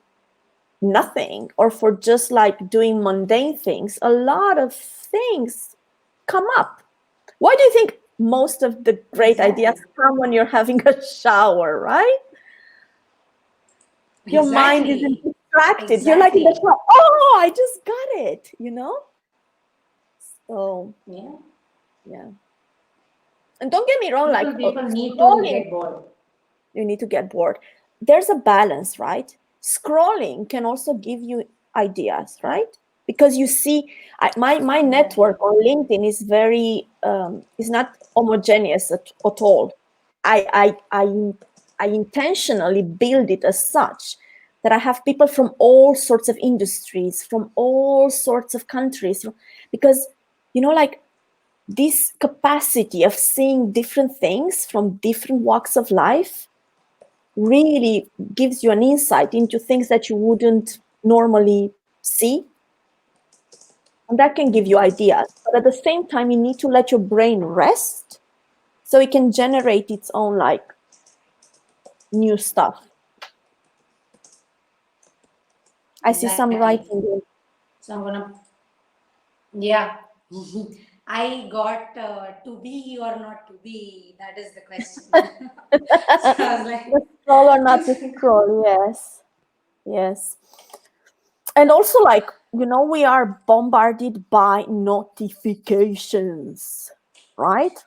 nothing, or for just like doing mundane things, a lot of things come up. Why do you think most of the great ideas Exactly. come when you're having a shower, right? Your mind isn't Exactly. distracted. You're like in the Exactly. shower. Oh, I just got it. So Yeah. yeah. And don't get me wrong, like People need to scrolling, get bored. you need to get bored. There's a balance, right? Scrolling can also give you ideas, right? Because you see, my Exactly. network on LinkedIn is very is not homogeneous at all. I intentionally build it as such that I have people from all sorts of industries, from all sorts of countries, because like this capacity of seeing different things from different walks of life really gives you an insight into things that you wouldn't normally see, and that can give you Yes. ideas, but at the same time you need to let your brain rest so it can generate its own like new stuff. I see some Exactly. writing in. So I'm gonna, yeah. I got to be or not to be. That is the question. So I was like, The scroll or not to just scroll, yes, yes. And also like we are bombarded by notifications, right?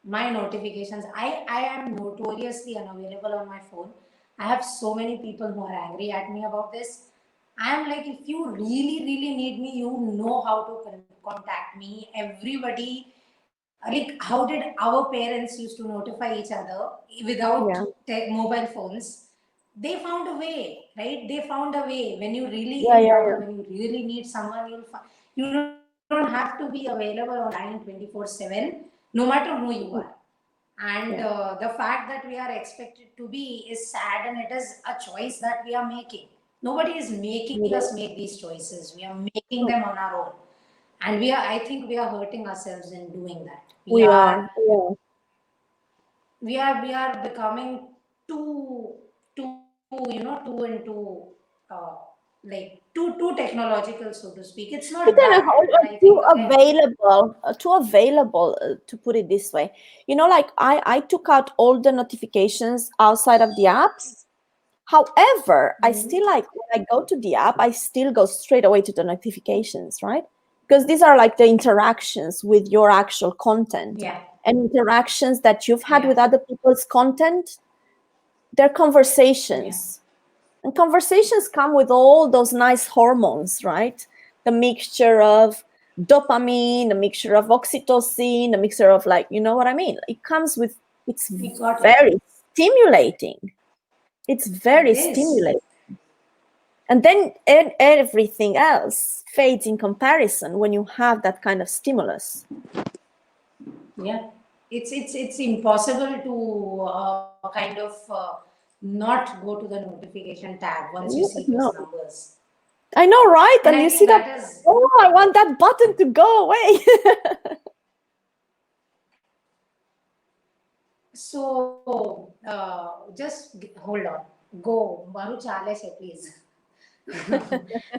my notifications. I am notoriously unavailable on my phone. I have so many people who are angry at me about this. I am like, if you really really need me, you know how to contact me. Everybody, like, how did our parents used to notify each other without Yeah, mobile phones? They found a way, right? They found a way. When you really yeah, yeah, important, yeah. when you really need someone, you don't have to be available online 24/7, no matter who you are. And Yeah, the fact that we are expected to be is sad, and it is a choice that we are making. Nobody is making it us is. make these choices. We are making them on our own, and I think we are hurting ourselves in doing that. We are. Yeah. We are becoming too into too technological, so to speak. It's not But then bad, but I too think again, available, to put it this way. Like I took out all the notifications outside of the apps. However, I still mhm, like when I go to the app, I still go straight away to the notifications, right? Because these are like the interactions with your actual content yeah, and interactions that you've had yeah, with other people's content. They're yeah. conversations. And conversations come with all those nice hormones, right? The mixture of dopamine, the mixture of oxytocin, the mixture of like, you know what I mean? It comes with, it's We got it. very stimulating. It's It very is. stimulating. And then everything else fades in comparison when you have that kind of stimulus. Yeah, it's impossible to kind of not go to the notification tab once you see those No, numbers. I know, right? And I And you think see that that, is oh, I want that button to go away. so. Hold on. Go, Maru Chale se please.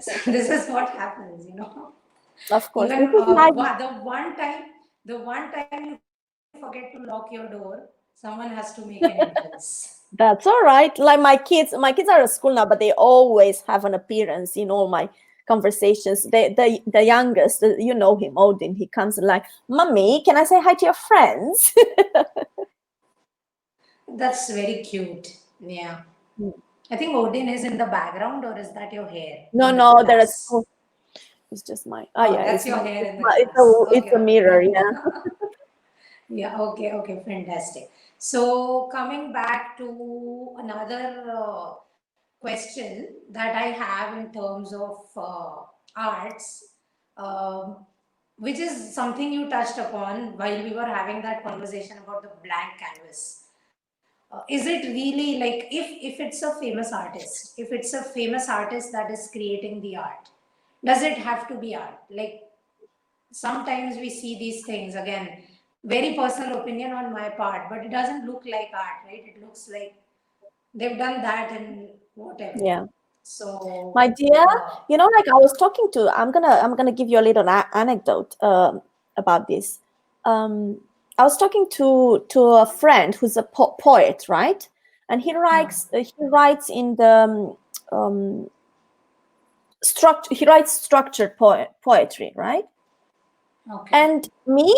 So this is what happens, you know. Of course, this Even is my, the one time you forget to lock your door, someone has to make an entrance. that's all right. Like my kids are at school now, but they always have an appearance in all my conversations. The youngest, you know him, Odin. He comes like, "Mommy, can I say hi to your friends?" That's very cute. Yeah. I think Odin is in the background, or is that your hair No, in the no, there is. glass? It's just my. Oh Oh, yeah, that's it's your my. hair It's in the my. glass. It's Okay, a okay. mirror. Yeah. Yeah, okay, okay, fantastic. So, coming back to another question that I have in terms of arts, um, which is something you touched upon while we were having that conversation about the blank canvas. Is it really like if it's a famous artist, if it's a famous artist that is creating the art, does it have to be art? Like sometimes we see these things again, very personal opinion on my part, but it doesn't look like art, right? It looks like they've done that and whatever. Yeah. So My dear, like I was talking to, I'm gonna give you a little anecdote about this. I was talking to a friend who's a poet, right? And yeah, he writes in the structure. He writes structured poetry, right? okay, And me,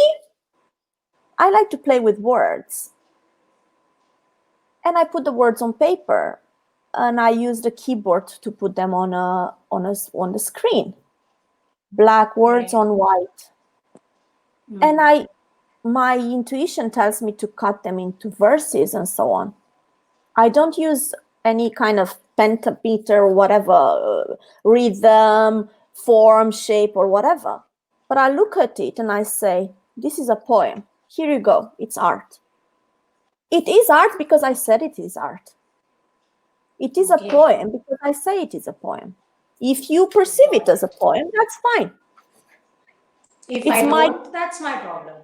I like to play with words, and I put the words on paper, and I use the keyboard to put them on the screen. Black words right. on white, and Mm. I my intuition tells me to cut them into verses and so on. I don't use any kind of pentameter or whatever, rhythm, form, shape, or whatever. But I look at it and I say, this is a poem. Here you go. It's art. It is art because I said it is art. It is a Okay, poem because I say it is a poem. If you perceive it got as a it. poem, that's fine. If It's I my don't, that's my problem.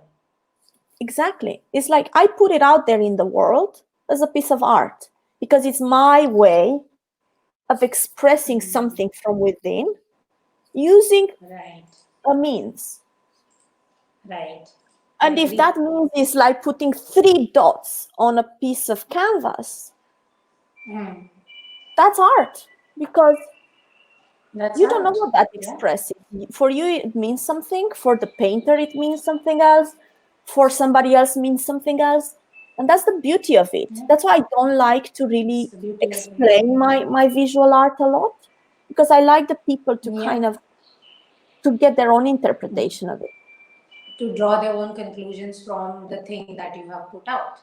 Exactly. It's like I put it out there in the world as a piece of art because it's my way of expressing Mm. something from within using Right, a means. right. I And if that agree. means is like putting three dots on a piece of canvas, Mm. that's art because That's you don't know art. what that Yeah. expresses. For you, it means something. For the painter, it means something else. For somebody else, means something else. And that's the beauty of it. Yeah. That's why I don't like to It's really the beauty of it. explain my visual art a lot because I like the people to Yeah. kind of to get their own interpretation of it. To draw their own conclusions from the thing that you have put out.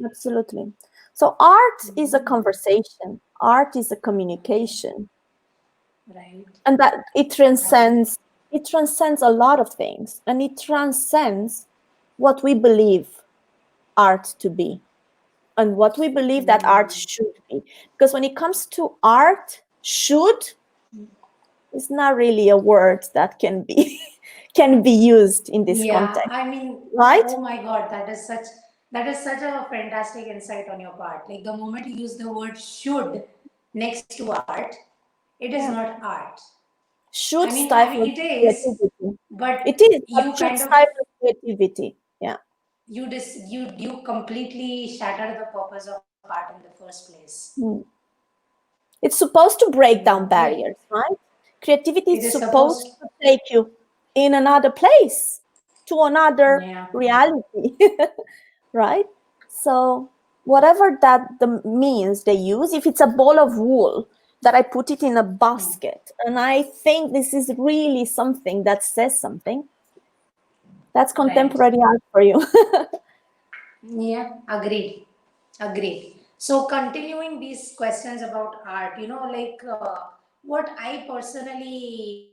Absolutely. So art is a Mm. conversation. Art is a Okay. communication, Right. and that Right. it transcends a lot of things, and it transcends what we believe art to be and what we believe that art Mm. should be. Because when it comes to art, should is not really a word that can be can be used in this Yeah, context, I mean, right? oh my God, that is such a fantastic insight on your part. Like the moment you use the word should next to art, it is Yeah. not art. Should I mean, stifle it is, creativity. but It is, but you should kind of stifle creativity. Yeah. you completely shatter the purpose of art in the first place. Hmm. It's supposed to break Yeah, down like barriers, right? Creativity it is is supposed supposed. to take you in another place, to another Yeah, reality, right? So, whatever that the means they use, if it's a ball of wool that I put it in a basket, and I think this is really something that says something, that's right. contemporary art for you. Yeah, agreed. Agreed. So continuing these questions about art, like what I personally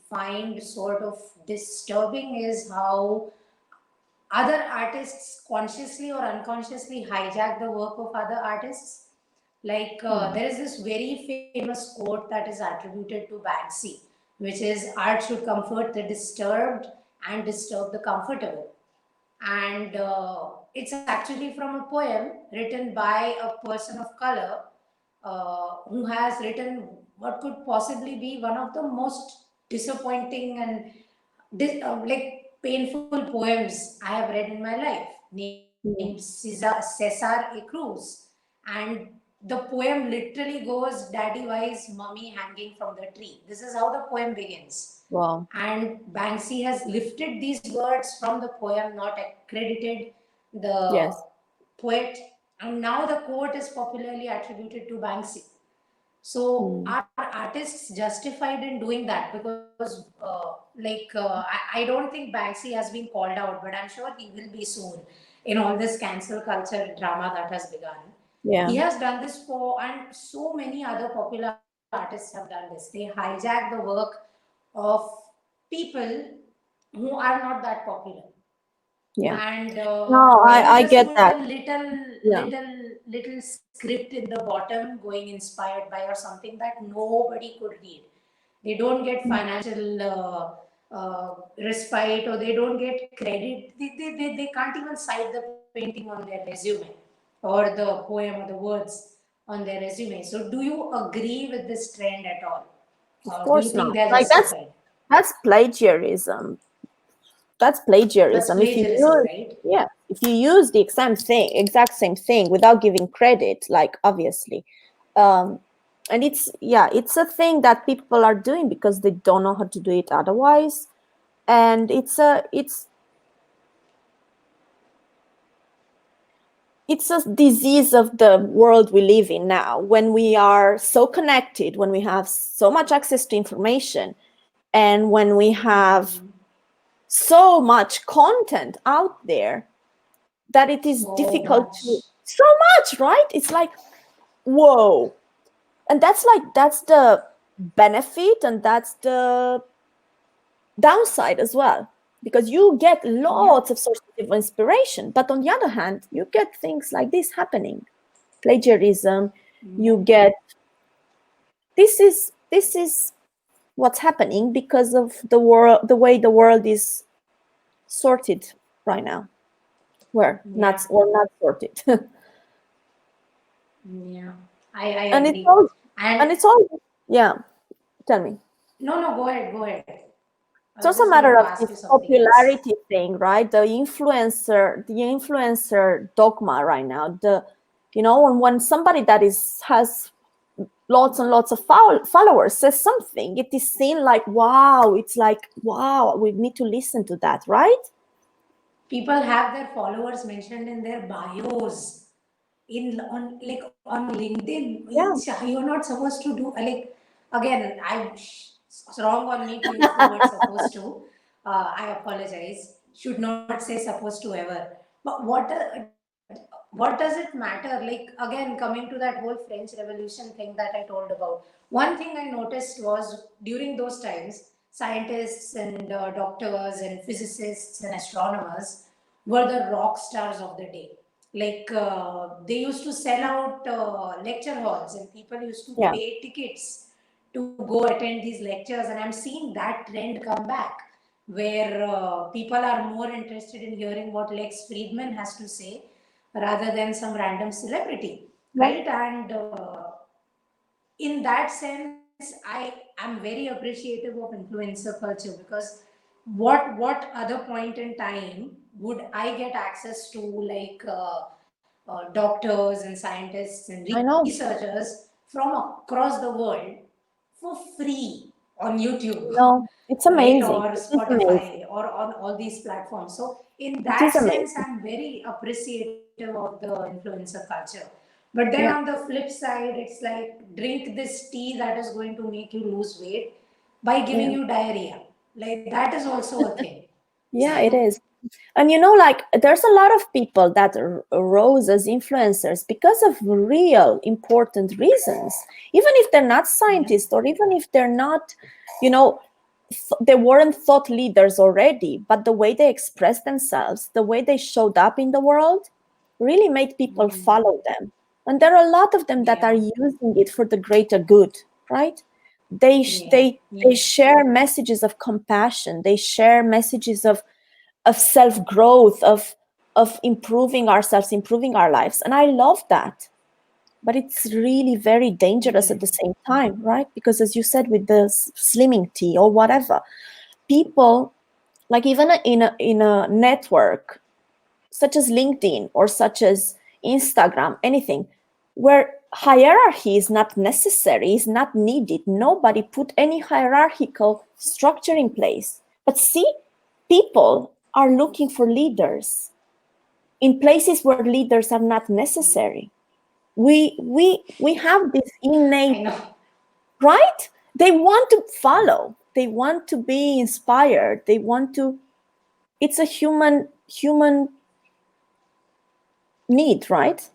find sort of disturbing is how other artists consciously or unconsciously hijack the work of other artists. Like Hmm. there is this very famous quote that is attributed to Banksy, which is art should comfort the disturbed and disturb the comfortable. And it's actually from a poem written by a person of color who has written what could possibly be one of the most disappointing and like painful poems I have read in my life, named Hmm. Cesar A. Cruz. And the poem literally goes, Daddy, why is mommy hanging from the tree? This is how the poem begins. Wow. And Banksy has lifted these words from the poem, not accredited the Yes. poet, and now the quote is popularly attributed to Banksy. So Hmm. are artists justified in doing that? Because I don't think Banksy has been called out, but I'm sure he will be soon in all this cancel culture drama that has begun. He Yeah. has done this for, and so many other popular artists have done this. They hijack the work of people who are not that popular, Yeah. and No, maybe I just get with a that. Yeah. little script in the bottom going inspired by or something that nobody could read. They don't get financial respite, or they don't get credit. They can't even cite the painting on their resume, or the poem or the words on their resume. So do you agree with this trend at all? Of Do you course think not. they are Like justified? that's plagiarism. That's That's plagiarism. If you plagiarism, use, right? yeah, if you use the exact same thing without giving credit, like obviously, um, and it's a thing that people are doing because they don't know how to do it otherwise, and it's a disease of the world we live in now. When we are so connected, when we have so much access to information, and when we have so much content out there that it is So difficult to, much. so much, right? It's like, whoa. And that's the benefit, and that's the downside as well, because you get Yeah. lots of sources of inspiration, but on the other hand you get things like this happening, plagiarism. You Yeah. get, this is what's happening because of the world, the way the world is sorted right now. Yeah. We're not sorted. Yeah. I and it's agree. all And and it's all yeah, tell me. no, no, go ahead, go ahead. I It's was also a just going matter to of ask this you something else. popularity thing, right? The influencer dogma right now. When somebody that is has lots and lots of followers says something, it is seen like, wow, it's like, wow, we need to listen to that, right? People have their followers mentioned in their bios, in on like on LinkedIn. Yeah. You're not supposed to do like, again, it's wrong on me to use the word supposed to. I apologize. Should not say supposed to ever. But what does it matter? Like, again, coming to that whole French Revolution thing that I told about. One thing I noticed was during those times, scientists and doctors and physicists and astronomers were the rock stars of the day. Like they used to sell out lecture halls, and people used to Yeah. pay tickets to go attend these lectures. And I'm seeing that trend come back, where people are more interested in hearing what Lex Friedman has to say rather than some random celebrity, Yeah. right? And in that sense, I am very appreciative of influencer culture, because what other point in time would I get access to, like doctors and scientists and I know. researchers from across the world for free on YouTube, No, it's right? amazing. Or It is amazing. Spotify, or on all these platforms. So in It that is sense, amazing. I'm very appreciative of the influencer culture. But then on Yeah. the flip side, it's like, drink this tea that is going to make you lose weight by giving Yeah. you diarrhea. Like, that is also a thing. Yeah, it So is. And like there's a lot of people that rose as influencers because of real important reasons, even if they're not Yeah. scientists, or even if they're not, you know they weren't thought leaders already, but the way they expressed themselves, the way they showed up in the world, really made people Mm. follow them. And there are a lot of them that are Yeah. using it for the greater good, right? they sh- Yeah. they they Yeah. share messages of compassion, they share messages of self-growth, of improving ourselves, improving our lives. And I love that. But it's really very dangerous at Great. the same time, right? Because as you said, with the slimming tea or whatever, people, like even in a network such as LinkedIn or such as Instagram, anything, where hierarchy is not necessary, is not needed. Nobody put any hierarchical structure in place. But see, people are looking for leaders in places where leaders are not necessary. We have this I innate, know. right? They want to follow, they want to be inspired, they want to, it's a human need, right?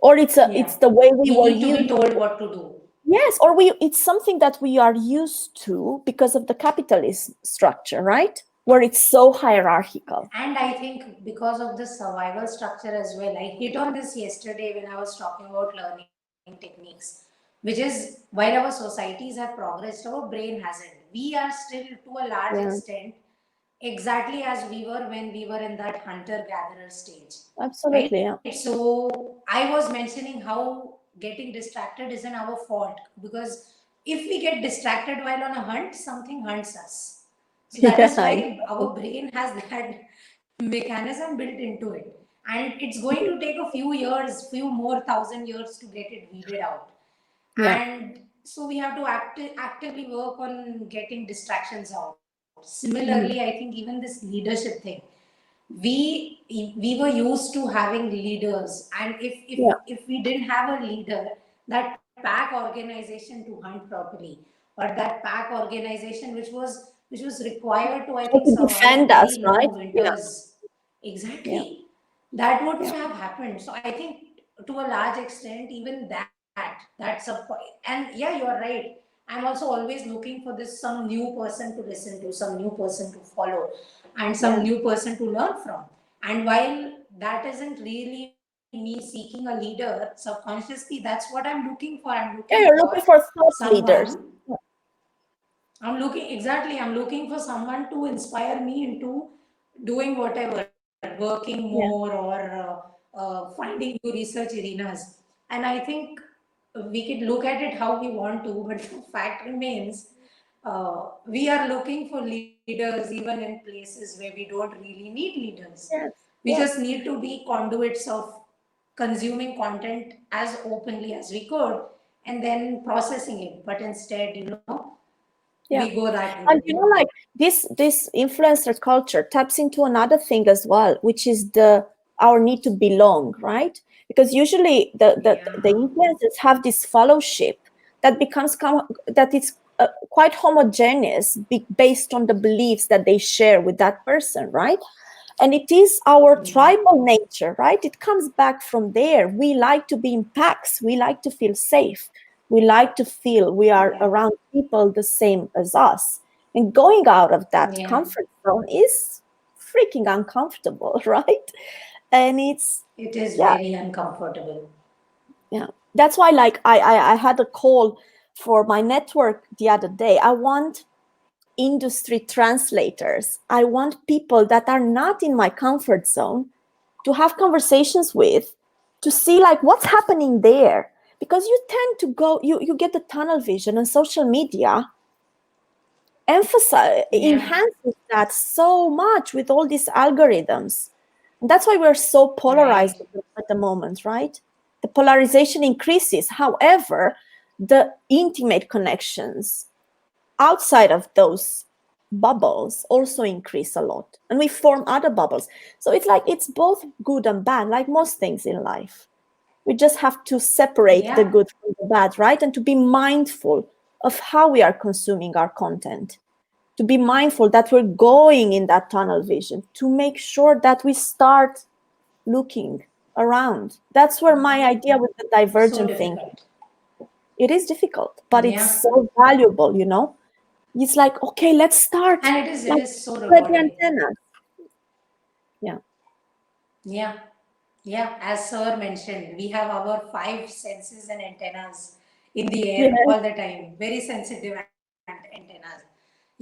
Or it's Yeah. the way we We were need to used. be told what to do. Yes, or we it's something that we are used to because of the capitalist structure, right? Where it's so hierarchical. And I think because of the survival structure as well, I hit on this yesterday when I was talking about learning techniques, which is while our societies have progressed, our brain hasn't. We are still to a large Yeah, extent exactly as we were when we were in that hunter gatherer stage, absolutely. right? Yeah. So I was mentioning how getting distracted isn't our fault, because if we get distracted while on a hunt, something hunts us. So that Yeah, is I why know. our brain has that mechanism built into it. And it's going to take a few years, few more thousand years to get it weeded out. Yeah. And so we have to actively work on getting distractions out. Similarly, I Mhm. think even this leadership thing, we were used to having leaders, and Yeah. if we didn't have a leader, that pack organization to hunt properly, or that pack organization which was required to, I How think, to survive defend very us, right? long Yeah. winters. Yeah. Exactly. That Yeah. wouldn't have happened. So I think to a large extent, even that's a point. And yeah, you're right. I'm also always looking for this some new person to listen to, some new person to follow, and some Yeah. new person to learn from. And while that isn't really me seeking a leader, subconsciously that's what I'm looking for. I'm looking Yeah, for you're looking for thought someone. leaders. Yeah. I'm looking for someone to inspire me into doing whatever, working more, Yeah. or finding new research arenas. And I think we could look at it how we want to, but the fact remains, we are looking for leaders even in places where we don't really need leaders. Yes. We just Yes. need to be conduits of consuming content as openly as we could, and then processing it. But instead, we Yeah. go that And route. like this influencer culture taps into another thing as well, which is the our need to belong, right? Because usually the Yeah. influencers have this fellowship that becomes that it's quite homogeneous, based on the beliefs that they share with that person, right? And it is our Yeah. tribal nature, right? It comes back from there. We like to be in packs, we like to feel safe, we like to feel we are Yeah. around people the same as us. And going out of that Yeah. comfort zone is freaking uncomfortable, right? And it's, It is yeah, very uncomfortable. yeah. That's why, like, I had a call for my network the other day. I want industry translators. I want people that are not in my comfort zone to have conversations with, to see like what's happening there. Because you tend to go, you get the tunnel vision, and social media emphasize Yeah. enhances that so much with all these algorithms. And that's why we're so polarized Right. at the moment, right? The polarization increases. However, the intimate connections outside of those bubbles also increase a lot, and we form other bubbles. So it's like it's both good and bad, like most things in life. We just have to separate the Yeah. good from the bad, right? And to be mindful of how we are consuming our content, to be mindful that we're going in that tunnel vision, to make sure that we start looking around. That's where my idea with the So divergent thing, difficult. it is difficult, but it's Yeah. so valuable, It's like, okay, let's start. And it Like, is so spread the rewarding. antenna. Yeah. Yeah. Yeah, as Sir mentioned, we have our five senses and antennas in the Yeah. air all the time, very sensitive antennas.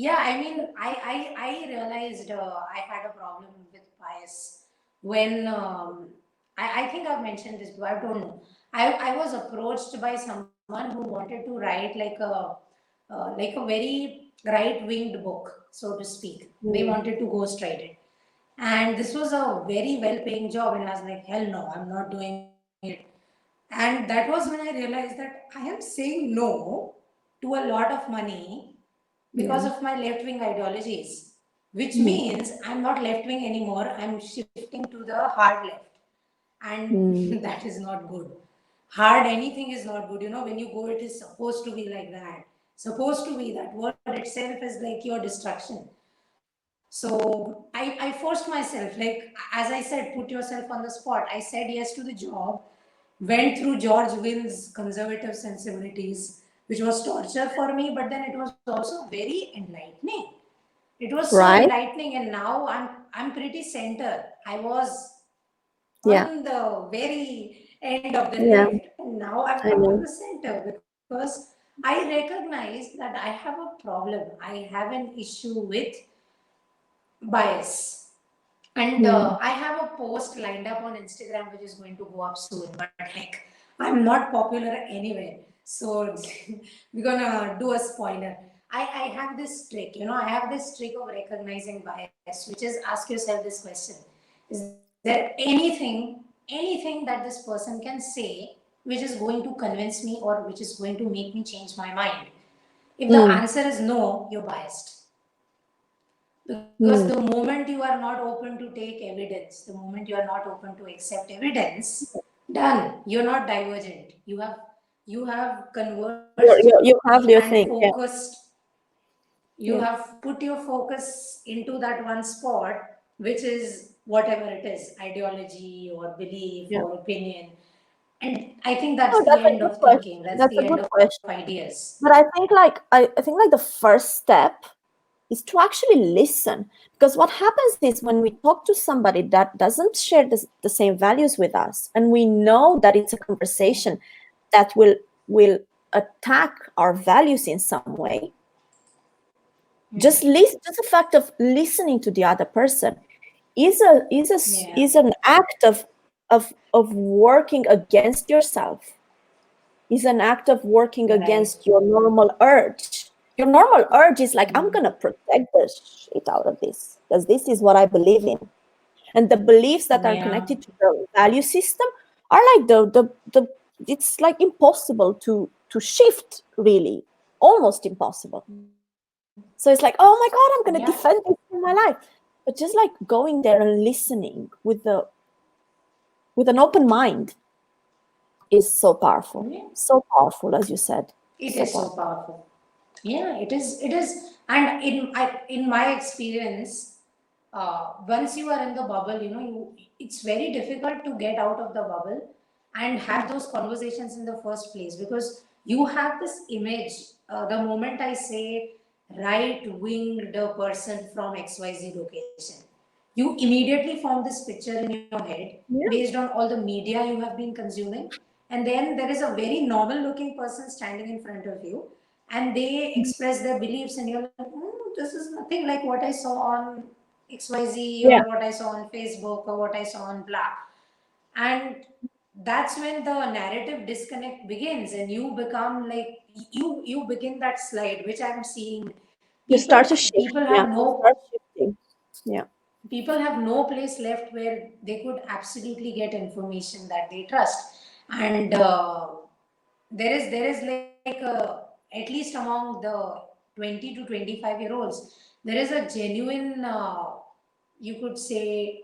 Yeah, I mean, I realized I had a problem with bias when I think I've mentioned this, but I don't know. I was approached by someone who wanted to write like a very right winged book, so to speak. They Mm. wanted to ghostwrite it, and this was a very well paying job, and I was like, hell no, I'm not doing it. And that was when I realized that I am saying no to a lot of money because Yeah. of my left wing ideologies, which Mm. means I'm not left wing anymore, I'm shifting to the hard left. And Mm. that is not good. Hard anything is not good. When you go, it is supposed to be like that. Supposed to be, that word itself is like your destruction. So I forced myself, like, as I said, put yourself on the spot. I said yes to the job, went through George Will's conservative sensibilities, which was torture for me, but then it was also very enlightening. It was so Right? enlightening, and now I'm pretty center. I was Yeah. on the very end of the Yeah. left, and now I've I come to know. the center because I recognize that I have a problem. I have an issue with bias. And Mm. I have a post lined up on Instagram which is going to go up soon, but like I'm not popular anywhere. So we're gonna do a spoiler. I have this trick, I have this trick of recognizing bias, which is ask yourself this question. Is there anything that this person can say which is going to convince me or which is going to make me change my mind? If the Mm. answer is no, you're biased. Because the Mm. moment you are not open to take evidence, the moment you are not open to accept evidence, done. You're not divergent. You have converged You have and your thing. Yeah. focused. You Yeah. have put your focus into that one spot, which is whatever it is, ideology or belief Yeah. or opinion. And I think that's Oh, the that's a end good of thinking. question. That's That's the a end good of question. ideas. But I think like the first step is to actually listen, because what happens is when we talk to somebody that doesn't share the same values with us, and we know that it's a conversation that will attack our values in some way, just Hmm. listen, just the fact of listening to the other person is Yeah. an act of working against yourself, is an act of working Right. against your normal urge. Your normal urge is like, I'm Hmm. gonna protect the shit out of this because this is what I believe in. And the beliefs that are Yeah. connected to the value system are like the it's like impossible to shift, really. Almost impossible. So it's like, oh my God, I'm Yeah. gonna defend this in my life. But just like going there and listening with an open mind is Yeah. so powerful, as you said, It so is so powerful. powerful. Yeah, it is. It is. And in my experience, once you are in the bubble, it's very difficult to get out of the bubble and have those conversations in the first place, because you have this image. The moment I say right winged person from XYZ location, you immediately form this picture in your head Yeah, based on all the media you have been consuming. And then there is a very normal looking person standing in front of you, and they express their beliefs, and you're like, this is nothing like what I saw on XYZ, yeah. or what I saw on Facebook, or what I saw on blah. And that's when the narrative disconnect begins, and you become like, you begin that slide which I'm seeing. You people start to shift. people Yeah, have you no start shifting. Yeah, people have no place left where they could absolutely get information that they trust. And there is like at least among the 20 to 25-year olds, there is a genuine, you could say,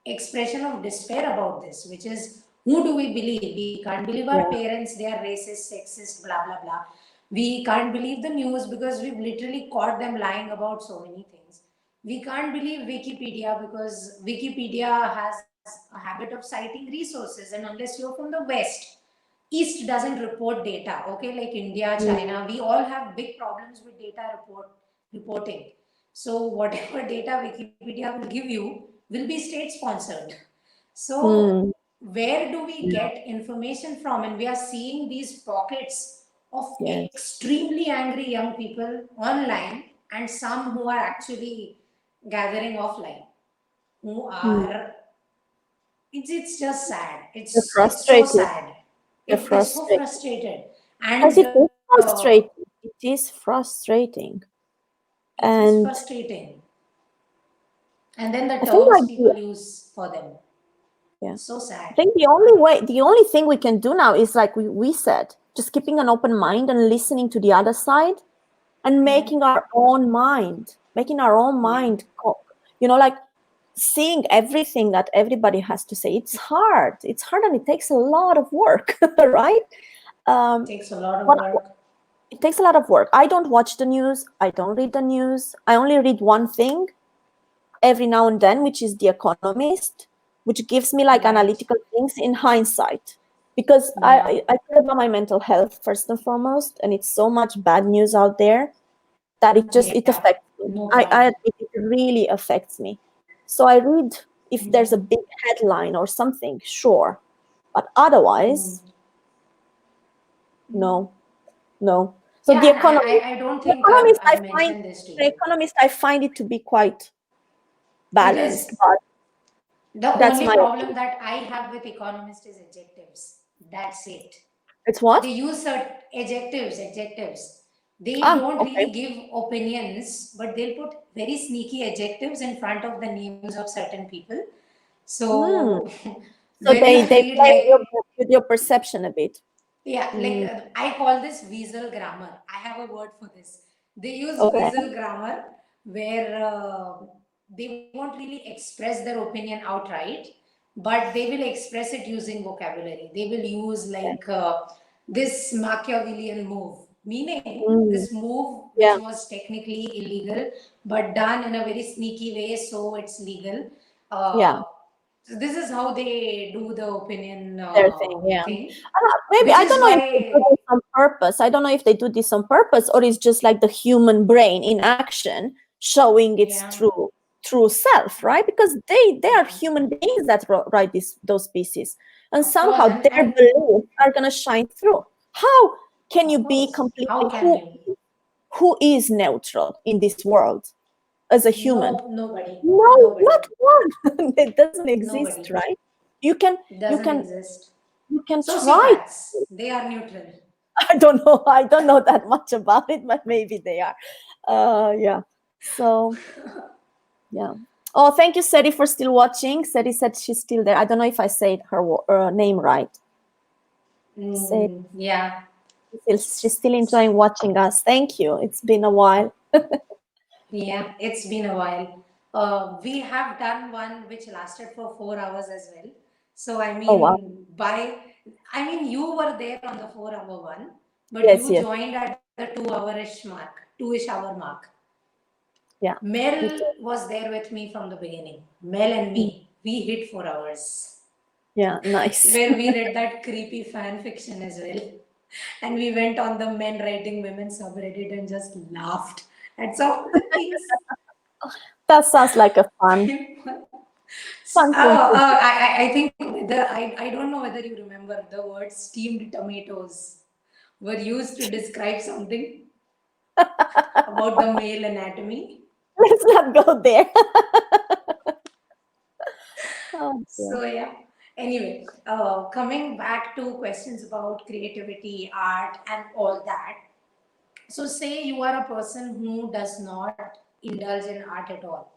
expression of despair about this, which is, who do we believe? We can't believe our yeah, parents, they are racist, sexist, blah blah blah. We can't believe the news because we've literally caught them lying about so many things. We can't believe Wikipedia because Wikipedia has a habit of citing resources, and unless you're from the West, East doesn't report data. Okay, like India, Mm, China, we all have big problems with reporting. So whatever data Wikipedia will give you will be state sponsored. So mm, where do we yeah, get information from? And we are seeing these pockets of yes. extremely angry young people online, and some who are actually gathering offline, who Mm. are, it's just sad. They're It's so frustrated. sad. They're They're so frustrated. frustrated. Because And it is frustrating. It is frustrating. it is And frustrating. And then the I think terms like people use for them. yeah. So I sad. think the only thing we can do now is like we said, just keeping an open mind and listening to the other side and Yeah. making our own Yeah. mind, like seeing everything that everybody has to say. It's hard. It's hard and it takes a lot of work, right? Um, Takes a lot of but work. it takes a lot of work. I don't watch the news. I don't read the news. I only read one thing every now and then, which is The Economist, which gives me like Right. analytical things in hindsight. Because Yeah. I care about my mental health first and foremost, and it's so much bad news out there that it Yeah. affects me. No I problem. admit it really affects me. So I read if Yeah. there's a big headline or something, sure. But otherwise, Mm. no, no. So Yeah, and I don't The think Economist, I've mentioned this to The you. Economist, I find it to be quite It balanced, is. but The that's only my problem opinion. that I have with economists is adjectives. That's it. It's They what? use certain adjectives. They Ah, don't okay. really give opinions, but they'll put very sneaky adjectives in front of the names of certain people. Hmm. So So when you they read play like, with your perception a bit. yeah, like Mm, I call this weasel grammar. I have a word for this. They use okay. weasel grammar where they won't really express their opinion outright, but they will express it using vocabulary. They will use Yeah. like this Machiavellian move, meaning Mm, this move which yeah. was technically illegal but done in a very sneaky way, so it's legal. Yeah. So this is how they do the opinion Their thing. Yeah. thing, Maybe which I is don't know if they do why, this on purpose. I don't know if they do this on purpose or it's just like the human brain in action showing its yeah, true self, right? Because they are yeah, human beings that write those pieces, and of course, somehow their and beliefs are gonna shine through. How can of you be course, how completely can you? who is neutral in this world as a human? No, nobody, No, nobody, not one. It doesn't exist, nobody. right? You can It you doesn't can exist. you can try. Sociopaths, they are neutral. I don't know. I don't know that much about it, but maybe they are. Yeah. So yeah. Oh, thank you, Seri, for still watching. Seri said she's still there. I don't know if I said her name right. Seri, Yeah. she's still enjoying watching us. Thank you. It's been a while. Yeah, it's been a while. We have done one which lasted for 4 hours as well. So Oh wow. I mean, you were there on the 4 hour one, but Yes, you yes. joined at the 2 hourish mark, 2ish hour mark. Yeah. Me Mel too. was there with me from the beginning. Mel and Mm. me, we hit 4 hours Yeah, nice. where we read that creepy fan fiction as well. And we went on the men writing women subreddit and just laughed at some of the things. That sounds like a fun thing to do. I think whether I don't know whether you remember the word steamed tomatoes were used to describe something about the male anatomy. Let's not go there. Oh, dear. So yeah. Anyway, coming back to questions about creativity, art, and all that. So say you are a person who does not indulge in art at all,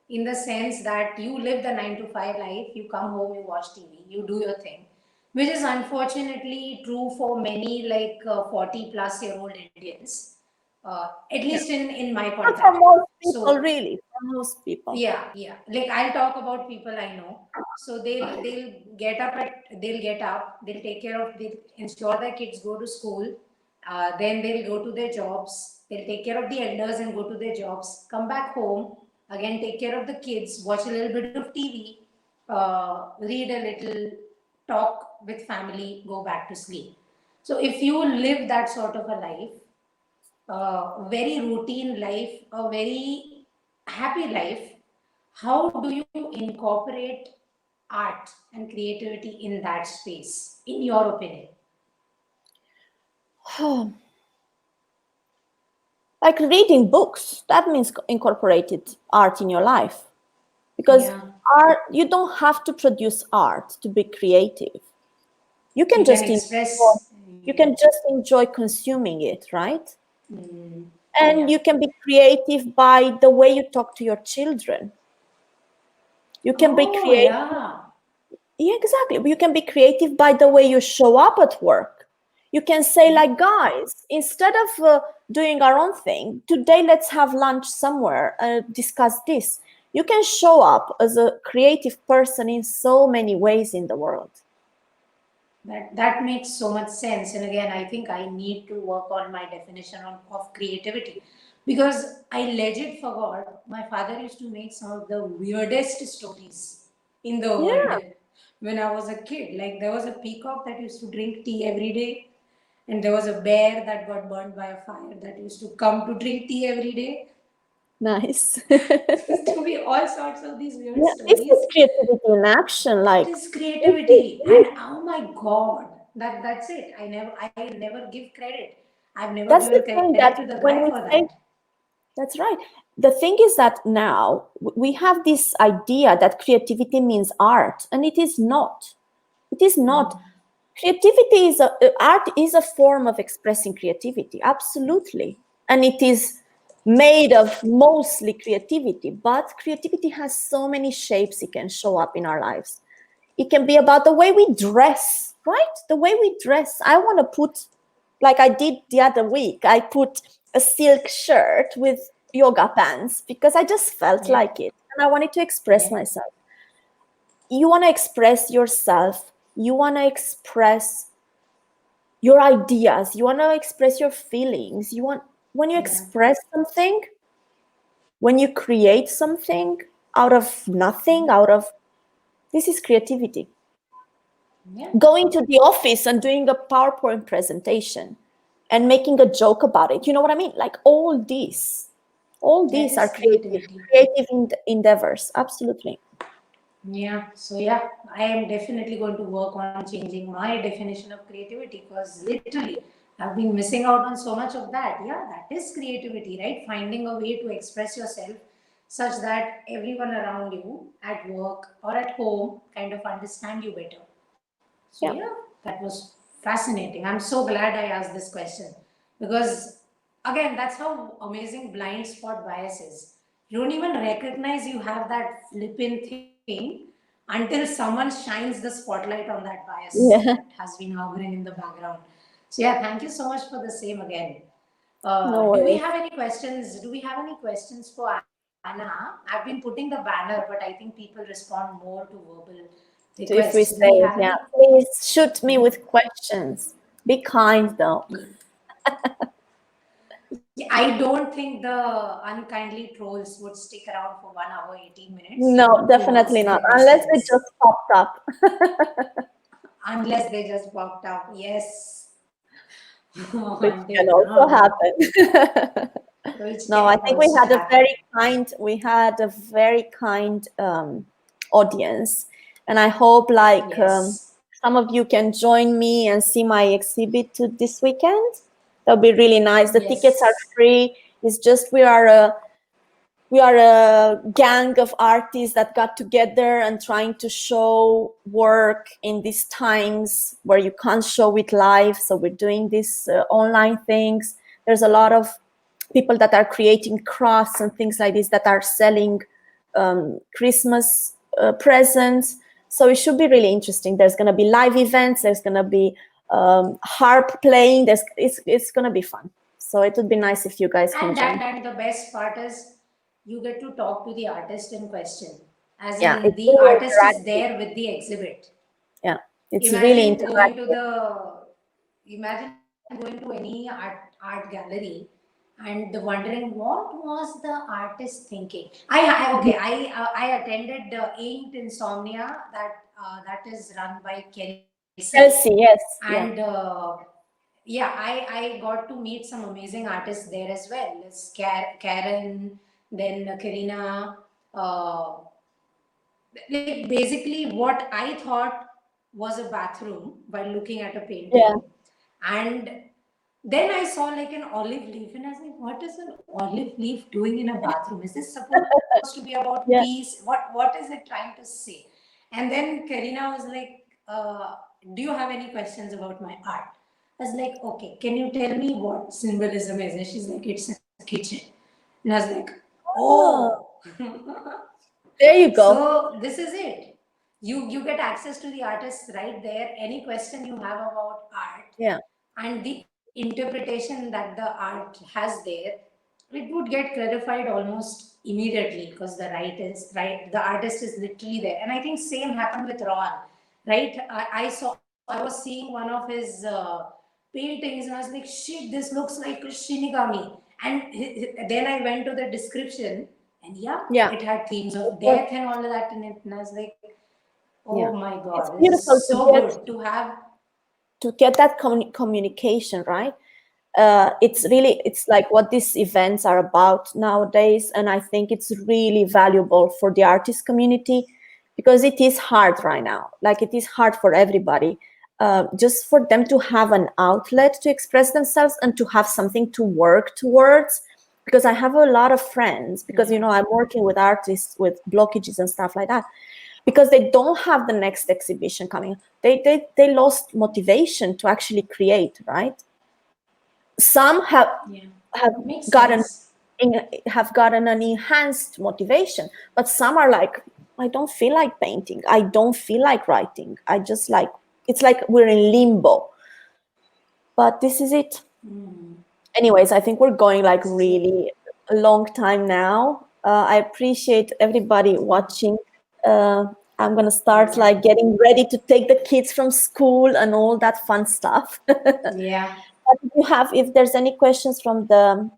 in the sense that you live the 9 to 5 life, you come home, you watch TV, you do your thing, which is unfortunately true for many like 40 plus year old Indians, at Yeah. least in my But for contact. most people, So really, for most people. yeah, like I'll talk about people I know. So they'll get up, they'll take care of, they'll ensure their kids go to school, Then they'll go to their jobs. They'll take care of the elders and go to their jobs. Come back home again, take care of the kids, watch a little bit of TV, read a little, talk with family, go back to sleep. So if you live that sort of a life, very routine life, a very happy life, how do you incorporate art and creativity in that space, in your opinion? Like reading books, that means incorporated art in your life. Because Yeah, art, you don't have to produce art to be creative. You can you can just enjoy, express. you can just enjoy consuming it, right? Mm, And yeah, you can be creative by the way you talk to your children. You can be oh creative. yeah, Yeah, exactly. You can be creative by the way you show up at work. You can say, yeah, like, guys, instead of doing our own thing, today let's have lunch somewhere, discuss this. You can show up as a creative person in so many ways in the world. that makes so much sense. And again, I think I need to work on my definition of creativity, because I legit forgot my father used to make some of the weirdest stories in the world Yeah, when I was a kid. Like there was a peacock that used to drink tea every day, and there was a bear that got burned by a fire that used to come to drink tea every day. nice. To be all sorts of these weird Yeah, this stories. is creativity in action. That Like, is creativity, and oh my god, that's it. I never give credit. I've never that's given the credit thing to the that guy when for we that. say, that's right. The thing is that now we have this idea that creativity means art, and it is not. It is not. Creativity is art is a form of expressing creativity, absolutely, and it is made of mostly creativity. But creativity has so many shapes it can show up in our lives. It can be about the way we dress, right? The way we dress. I want to put, like I did the other week, I put a silk shirt with yoga pants because I just felt Yeah, like it and I wanted to express yeah, myself. You want to express yourself, you want to express your ideas, you want to express your feelings. You want, when you yeah, express something, when you create something out of nothing, out of, this is creativity. yeah. Going to the office and doing a PowerPoint presentation and making a joke about it. You know what I mean? Like all That these are is creativity. creative endeavors. Absolutely. Yeah, so yeah, I am definitely going to work on changing my definition of creativity, because literally I've been missing out on so much of that. Yeah, that is creativity, right? Finding a way to express yourself such that everyone around you at work or at home kind of understand you better. So yeah, Yeah. that was fascinating. I'm so glad I asked this question, because again, that's how amazing blind spot bias is. You don't even recognize you have that flippin' thing until someone shines the spotlight on that bias that Yeah. has been hovering in the background. So yeah, thank you so much for the same again. No Do we worries. have any questions? Do we have any questions for Anna? I've been putting the banner, but I think people respond more to verbal So requests. if Do we we have say, any? yeah, please shoot Yeah. me with questions. Be kind though. I don't think the unkindly trolls would stick around for 1 hour, 18 minutes No, to definitely ask not. their Unless it questions. just popped up. Unless they just popped up. Yes. Which Until can also now, happen. which No, I can think we also had a happen. very kind, audience, and I hope like Yes. some of you can join me and see my exhibit this weekend. That'll be really nice. The tickets are Yes. free. It's just we are a gang of artists that got together and trying to show work in these times where you can't show it live. So we're doing these online things. There's a lot of people that are creating crafts and things like this that are selling Christmas presents. So it should be really interesting. There's going to be live events. There's going to be harp playing. It's going to be fun. So it would be nice if you guys can join. And the best part is you get to talk to the artist in question. As Yeah, in, it's the really artist is interactive. there with the exhibit. Yeah, it's really Imagine going to interactive. the imagine going to any art gallery and wondering what was the artist thinking. I attended Inked Insomnia that is run by Kelsey, Chelsea, yes, and yeah, yeah, I got to meet some amazing artists there as well. It's Karen, then Karina. Uh, like basically what I thought was a bathroom while looking at a yeah. painting, and then I saw like an olive leaf, and I was like, "What is an olive leaf doing in a bathroom? Is this supposed to be about peace? Yeah. What is it trying to say?" And then Karina was like, "Do you have any questions about my art?" I was like, "Okay, can you tell me what symbolism is?" And she's like, "It's a kitchen," and I was like, Oh, "Oh." there you go. So this is it. You get access to the artists right there. Any question you have about art Yeah, and the interpretation that the art has there, it would get clarified almost immediately because the artist is literally there. And I think same happened with Ron, right? I was seeing one of his paintings and I was like, shit, this looks like a Shinigami. And then I went to the description, and yeah, yeah. it had themes It of was, death and all of that in it. And I was like, oh yeah. my It's god, this is beautiful so good to have. to get that communication, right? It's really, it's like what these events are about nowadays, and I think it's really valuable for the artist community because it is hard right now. Like it is hard for everybody. Just for them to have an outlet to express themselves and to have something to work towards. Because I have a lot of friends, because Yeah. I'm working with artists with blockages and stuff like that, because they don't have the next exhibition coming. They lost motivation to actually create, right? Some Yeah. have Makes gotten sense. have gotten an enhanced motivation, but some are like, I don't feel like painting, I don't feel like writing, I just like, it's like we're in limbo. But this is it. Anyways, I think we're going like This is it. really a long time now. I appreciate everybody watching. I'm gonna start Yeah. like getting ready to take the kids from school and all that fun stuff. Yeah. But if there's any questions from the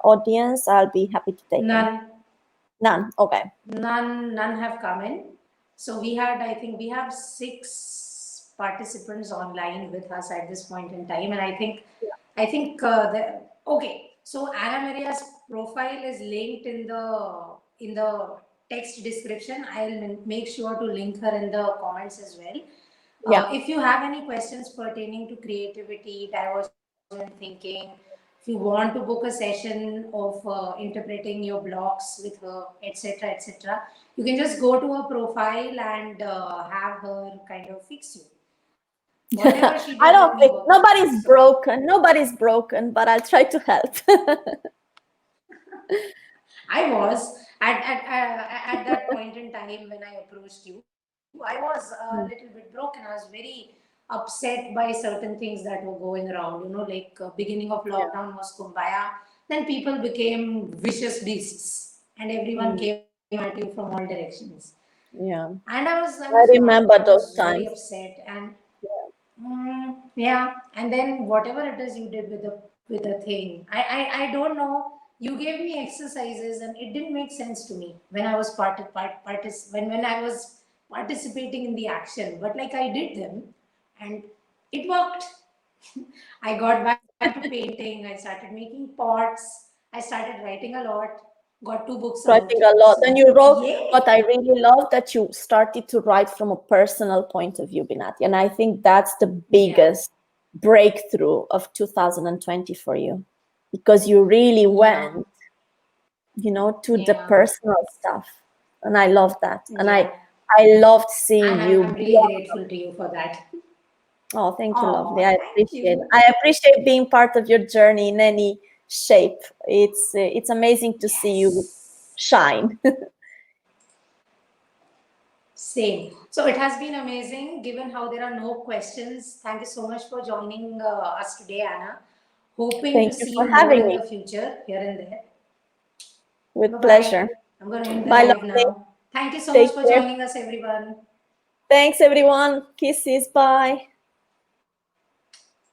audience, I'll be happy to take them. None. None. Okay. None have come in. So I think we have six participants online with us at this point in time, and okay. So Anna Maria's profile is linked in the text description. I'll make sure to link her in the comments as well. Yeah. If you have any questions pertaining to creativity, divergent thinking, if you want to book a session of interpreting your blocks with her, etc., etc., you can just go to her profile and have her kind of fix you. Whatever she does with I me don't think works. nobody's So broken. Nobody's broken, but I'll try to help. I was at that point in time when I approached you. I was a little bit broken. I was very upset by certain things that were going around. Like beginning of Yeah. lockdown was kumbaya. Then people became vicious beasts, and everyone Mm, came at you from all directions. yeah. And I was I hurt. I remember was those very times. upset, and yeah, and then whatever it is you did with the thing, I don't know. You gave me exercises, and it didn't make sense to me when I was when I was participating in the action. But like I did them, and it worked. I got back to painting. I started making pots. I started writing a lot. Got two books out. Writing a lot. And So you wrote, what yay! I really love, that you started to write from a personal point of view, Binati. And I think that's the Yeah, biggest breakthrough of 2020 for you, because you really yeah, went, to the yeah, personal stuff. And I love that. And I yeah. I loved seeing I'm you. really grateful to you for that. Oh, thank you, lovely. Oh, I thank appreciate it. you. I appreciate being part of your journey in any shape. It's amazing to see you Yes. shine. Same. So it has been amazing given how there are no questions. Thank you so much for joining us today, Anna. Hoping to Thank you see for you more having in me. the future here and there. Bye With bye. pleasure. I'm going to end the Bye, live lovely. now. Thank you so much Take for care. joining us, everyone. Thanks, everyone. Kisses. Bye.